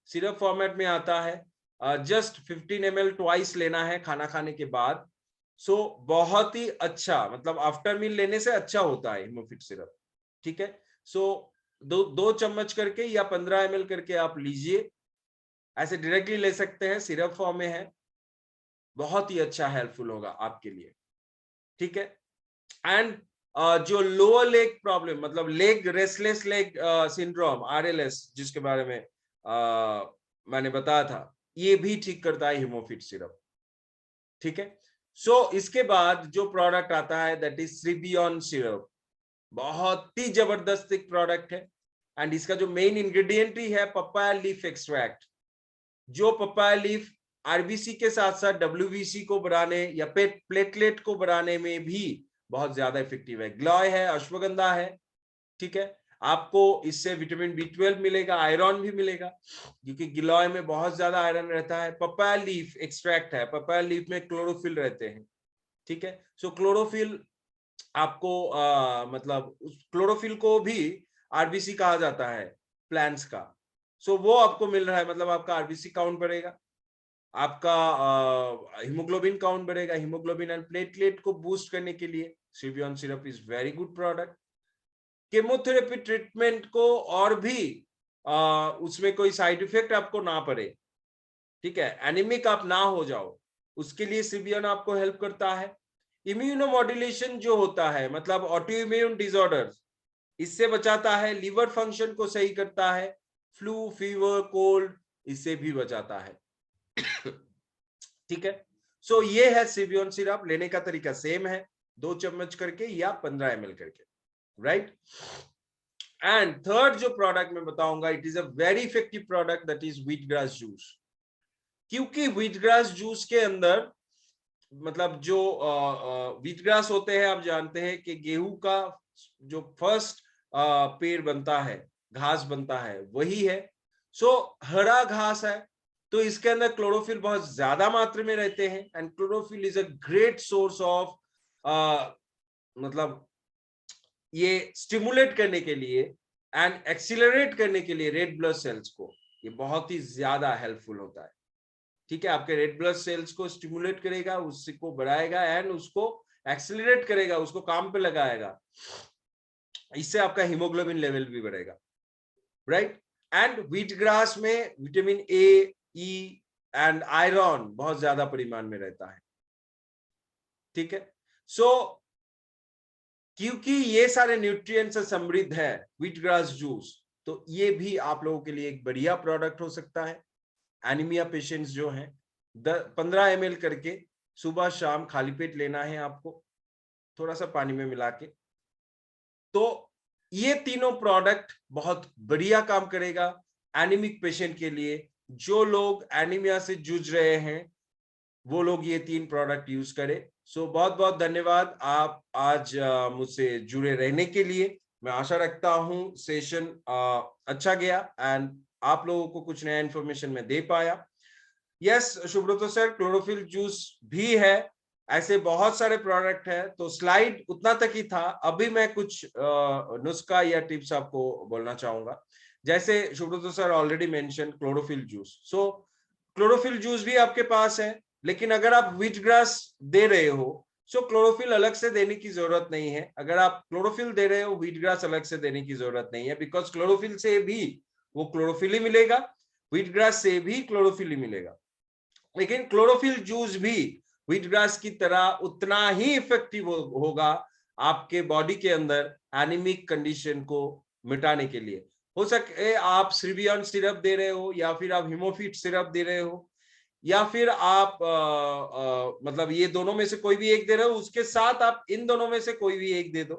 Speaker 2: syrup format में आता है, जस्ट 15 ml ट्वाइस लेना है खाना खाने के बाद। सो बहुत ही अच्छा, मतलब आफ्टर मील लेने से अच्छा होता है हीमोफिट सिरप, ठीक है। सो दो चम्मच करके या 15 ml करके आप लीजिए, ऐसे डायरेक्टली ले सकते हैं, सिरप फॉर्म में है, बहुत ही अच्छा हेल्पफुल होगा आपके लिए, ठीक है। एंड जो लोअर लेग प्रॉब्लम, मतलब leg restless leg syndrome RLS, जिसके बारे में मैंने बताया था, ये भी ठीक करता है हीमोफिट सिरप, ठीक है। सो इसके बाद जो प्रोडक्ट आता है दैट इज श्रीबियन सिरप, बहुत ही जबरदस्त एक प्रोडक्ट है। एंड इसका जो मेन इंग्रेडिएंट ही है पपाया लीफ एक्सट्रैक्ट, जो पपाया लीफ आरबीसी के साथ साथ डब्ल्यूबीसी को बढ़ाने या प्लेटलेट को बढ़ाने में भी बहुत ज्यादा इफेक्टिव है। ग्लॉय है, अश्वगंधा है, ठीक है। आपको इससे विटामिन बी12 मिलेगा, आयरन भी मिलेगा, क्योंकि गिलॉय में बहुत ज्यादा आयरन रहता है। पपाया लीफ एक्सट्रैक्ट है, पपाया लीफ में क्लोरोफिल रहते हैं, ठीक है। सो क्लोरोफिल आपको मतलब उस क्लोरोफिल को भी आरबीसी कहा जाता है प्लांट्स का। सो वो आपको मिल रहा है, मतलब आपका आरबीसी काउंट बढ़ेगा, आपका हीमोग्लोबिन काउंट बढ़ेगा। हीमोग्लोबिन एंड प्लेटलेट को बूस्ट करने के लिए श्रीबियन syrup is very good product. Chemotherapy treatment को और भी उसमें कोई साइड इफेक्ट आपको ना पड़े, ठीक है, एनीमिक आप ना हो जाओ, उसके लिए श्रीबियन आपको हेल्प करता है। इम्यूनोमॉड्यूलेशन जो होता है, मतलब ऑटो इम्यून डिसऑर्डर्स, इससे बचाता है। लिवर फंक्शन को सही करता है, फ्लू, फीवर, कोल्ड, इससे भी बचाता है, ठीक है। सो ये है श्रीबियन सिरप। लेने का तरीका सेम है, 2 चम्मच करके या 15 ml करके, राइट। एंड थर्ड जो प्रोडक्ट मैं बताऊंगा, it is a very effective product, that is wheat grass juice. क्योंकि व्हीट ग्रास जूस के अंदर, मतलब जो व्हीट ग्रास होते हैं, आप जानते हैं कि गेहूं का जो फर्स्ट पेड़ बनता है, घास बनता है, वही है। सो हरा घास है, तो इसके अंदर क्लोरोफिल बहुत ज्यादा मात्रा में रहते हैं। And chlorophyll is a great source of, मतलब ये स्टिमुलेट करने के लिए एंड एक्सीलरेट करने के लिए रेड ब्लड सेल्स को, ये बहुत ही ज्यादा हेल्पफुल होता है, ठीक है। आपके रेड ब्लड सेल्स को स्टिमुलेट करेगा, उसको बढ़ाएगा एंड उसको एक्सीलरेट करेगा, उसको काम पे लगाएगा, इससे आपका हीमोग्लोबिन लेवल भी बढ़ेगा, राइट। एंड व्हीट ग्रास में vitamin A, E and iron बहुत ज्यादा परिमाण में रहता है, ठीक है। सो क्योंकि ये सारे न्यूट्रिएंट्स से समृद्ध है व्हीट ग्रास जूस, तो ये भी आप लोगों के लिए एक बढ़िया प्रोडक्ट हो सकता है। एनीमिया पेशेंट्स जो हैं, 15 ml करके सुबह शाम खाली पेट लेना है आपको, थोड़ा सा पानी में मिला के। तो ये तीनों प्रोडक्ट बहुत बढ़िया काम करेगा एनीमिक पेशेंट के लिए। जो लोग एनीमिया से जूझ रहे हैं वो लोग ये 3 प्रोडक्ट यूज करें। सो बहुत बहुत धन्यवाद आप आज मुझसे जुड़े रहने के लिए। मैं आशा रखता हूं सेशन अच्छा गया एंड आप लोगों को कुछ नया इंफॉर्मेशन में दे पाया। यस शुभ्रतो सर, क्लोरोफिल जूस भी है, ऐसे बहुत सारे प्रोडक्ट है, तो स्लाइड उतना तक ही था। अभी मैं कुछ नुस्खा या टिप्स आपको बोलना चाहूंगा। जैसे Subhrato sir already mention chlorophyll juice, so chlorophyll juice भी आपके पास है, लेकिन अगर आप व्हीट ग्रास दे रहे हो सो क्लोरोफिल अलग से देने की जरूरत नहीं है। अगर आप क्लोरोफिल दे रहे हो, व्हीट ग्रास अलग से देने की जरूरत नहीं है, बिकॉज क्लोरोफिल से भी वो क्लोरोफिल ही मिलेगा, व्हीट ग्रास से भी क्लोरोफिल ही मिलेगा। लेकिन क्लोरोफिल जूस भी व्हीट ग्रास की तरह उतना ही इफेक्टिव होगा आपके बॉडी के अंदर एनीमिक कंडीशन को मिटाने के लिए। हो सके आप सिरबियन सिरप दे रहे हो, या फिर आप हिमोफिट सिरप दे रहे हो, या फिर आप मतलब ये दोनों में से कोई भी एक दे रहे हो, उसके साथ आप इन दोनों में से कोई भी एक दे दो,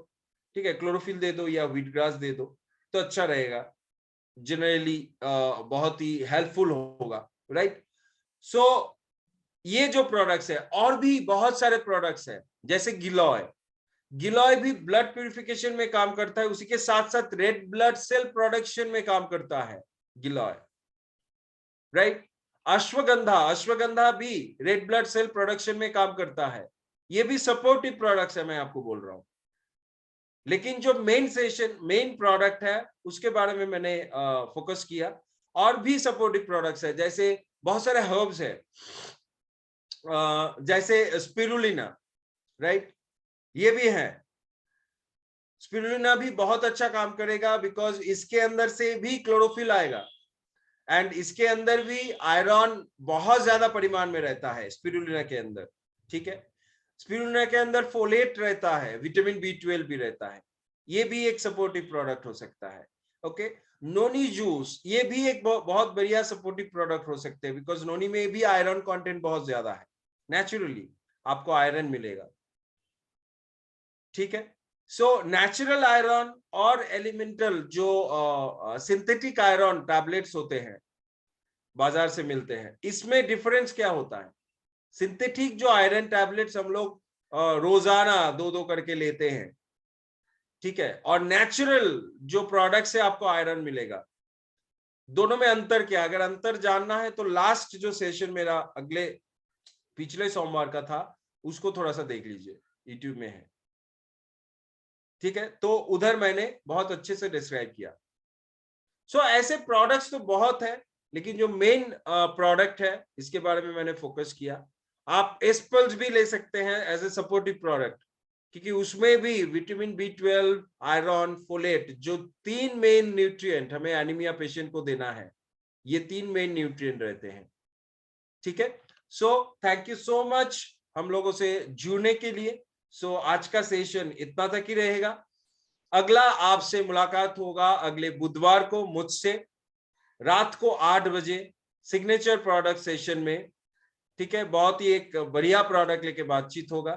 Speaker 2: ठीक है, क्लोरोफिल दे दो या व्हीट ग्रास दे दो, तो अच्छा रहेगा, जनरली बहुत ही हेल्पफुल होगा, राइट। सो ये जो प्रोडक्ट्स है, और भी बहुत सारे प्रोडक्ट्स हैं, जैसे गिलॉय। गिलॉय भी ब्लड प्यूरिफिकेशन में काम करता है, उसी के साथ साथ रेड ब्लड सेल प्रोडक्शन में काम करता है गिलॉय, राइट। अश्वगंधा, अश्वगंधा भी रेड ब्लड सेल प्रोडक्शन में काम करता है। ये भी सपोर्टिव प्रोडक्ट्स है, मैं आपको बोल रहा हूं। लेकिन जो मेन प्रोडक्ट है उसके बारे में मैंने फोकस किया। और भी सपोर्टिव प्रोडक्ट्स है, जैसे बहुत सारे हर्ब्स है, जैसे स्पिरुलिना, राइट, ये भी है। स्पिरुलिना भी बहुत अच्छा काम करेगा, बिकॉज इसके अंदर से भी क्लोरोफिल आएगा, एंड इसके अंदर भी आयरन बहुत ज्यादा परिमाण में रहता है स्पिरुलिना के अंदर, ठीक है। स्पिरुलिना के अंदर फोलेट रहता है, विटामिन B12 भी रहता है, ये भी एक सपोर्टिव प्रोडक्ट हो सकता है। ओके, नोनी जूस, ये भी एक बहुत बढ़िया सपोर्टिव प्रोडक्ट हो सकते हैं, बिकॉज नोनी में भी आयरन कंटेंट बहुत ज्यादा है, नेचुरली आपको आयरन मिलेगा, ठीक है। सो नेचुरल आयरन और एलिमेंटल जो सिंथेटिक आयरन टैबलेट्स होते हैं, बाजार से मिलते हैं, इसमें डिफरेंस क्या होता है? सिंथेटिक जो आयरन टैबलेट्स हम लोग रोजाना 2-2 करके लेते हैं, ठीक है, और नेचुरल जो प्रोडक्ट से आपको आयरन मिलेगा, दोनों में अंतर क्या? अगर अंतर जानना है तो लास्ट जो सेशन मेरा पिछले सोमवार का था, उसको थोड़ा सा देख लीजिए, यूट्यूब में है, ठीक है। तो उधर मैंने बहुत अच्छे से डिस्क्राइब किया। सो ऐसे प्रोडक्ट्स तो बहुत है, लेकिन जो मेन प्रोडक्ट है इसके बारे में मैंने फोकस किया। आप एस्पल्स भी ले सकते हैं एज ए सपोर्टिव प्रोडक्ट, क्योंकि उसमें भी विटामिन B12, आयरन, फोलेट, जो 3 मेन न्यूट्रिएंट हमें एनीमिया पेशेंट को देना है, ये 3 मेन न्यूट्रिएंट रहते हैं, ठीक है। So thank you so much हम लोगों से जुड़ने के लिए। सो आज का सेशन इतना तक ही रहेगा। अगला आपसे मुलाकात होगा अगले बुधवार को मुझसे, रात को 8 बजे, सिग्नेचर प्रोडक्ट सेशन में, ठीक है। बहुत ही एक बढ़िया प्रोडक्ट लेके बातचीत होगा,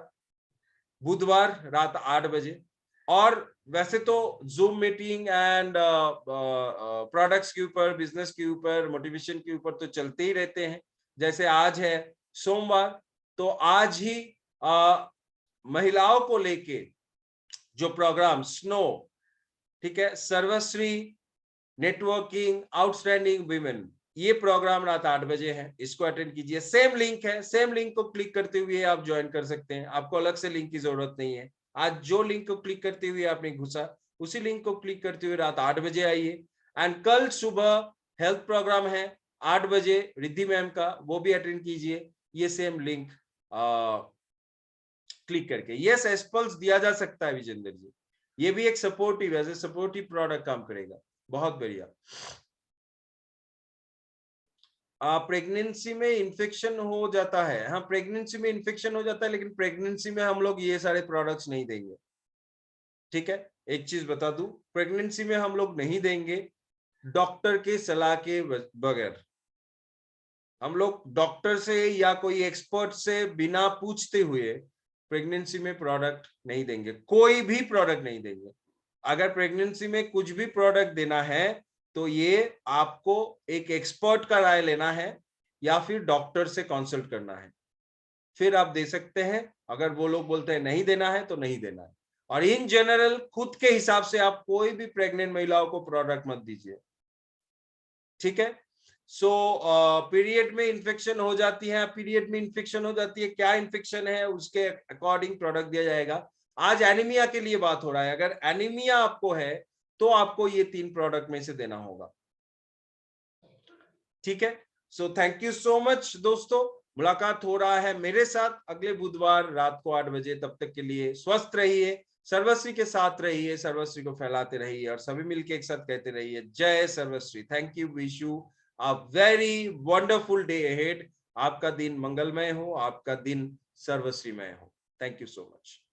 Speaker 2: बुधवार रात 8 बजे। और वैसे तो जूम मीटिंग एंड प्रोडक्ट्स के ऊपर, बिजनेस के ऊपर, मोटिवेशन के ऊपर तो चलते ही रहते हैं। जैसे आज है सोमवार, तो आज ही महिलाओं को लेके जो प्रोग्राम स्नो, ठीक है, सर्वश्री नेटवर्किंग आउटस्टैंडिंग वुमेन, ये प्रोग्राम रात 8 बजे है, इसको अटेंड कीजिए। सेम लिंक है, सेम लिंक को क्लिक करते हुए आप ज्वाइन कर सकते हैं, आपको अलग से लिंक की जरूरत नहीं है। आज जो लिंक को क्लिक करते हुए आपने घुसा, उसी लिंक को क्लिक करते हुए रात 8 बजे आइए। एंड कल सुबह हेल्थ प्रोग्राम है 8 बजे रिद्धि मैम का, वो भी अटेंड कीजिए, ये सेम लिंक क्लिक करके। यस, एस्पल्स दिया जा सकता है विजेंद्र जी, ये भी एक supportive, as a supportive product काम करेगा, बहुत बढ़िया। प्रेगनेंसी में इन्फेक्शन हो जाता है, हाँ प्रेगनेंसी में इन्फेक्शन हो जाता है, लेकिन प्रेगनेंसी में हम लोग ये सारे प्रोडक्ट्स नहीं देंगे, ठीक है। एक चीज बता दूं, प्रेगनेंसी में हम लोग नहीं देंगे डॉक्टर के सलाह के बगैर। हम लोग डॉक्टर से या कोई एक्सपर्ट से बिना पूछते हुए प्रेगनेंसी में प्रोडक्ट नहीं देंगे, कोई भी प्रोडक्ट नहीं देंगे। अगर प्रेगनेंसी में कुछ भी प्रोडक्ट देना है तो ये आपको एक एक्सपर्ट का राय लेना है या फिर डॉक्टर से कंसल्ट करना है, फिर आप दे सकते हैं। अगर वो लोग बोलते हैं नहीं देना है तो नहीं देना है। और इन जनरल खुद के हिसाब से आप कोई भी प्रेग्नेंट महिलाओं को प्रोडक्ट मत दीजिए, ठीक है। सो पीरियड में इन्फेक्शन हो जाती है, पीरियड में इन्फेक्शन हो जाती है, क्या इन्फेक्शन है उसके अकॉर्डिंग प्रोडक्ट दिया जाएगा। आज एनीमिया के लिए बात हो रहा है, अगर एनीमिया आपको है तो आपको ये 3 प्रोडक्ट में से देना होगा, ठीक है। So thank you so much दोस्तों, मुलाकात हो रहा है मेरे साथ अगले बुधवार रात को 8 बजे। तब तक के लिए स्वस्थ रहिए, सर्वश्री के साथ रहिए, सर्वश्री को फैलाते रहिए और सभी मिलके एक साथ कहते रहिए जय Sarvashree. Thank you, wish you a very wonderful day ahead. आपका दिन मंगलमय हो, आपका दिन सर्वश्रीमय हो। Thank you so much.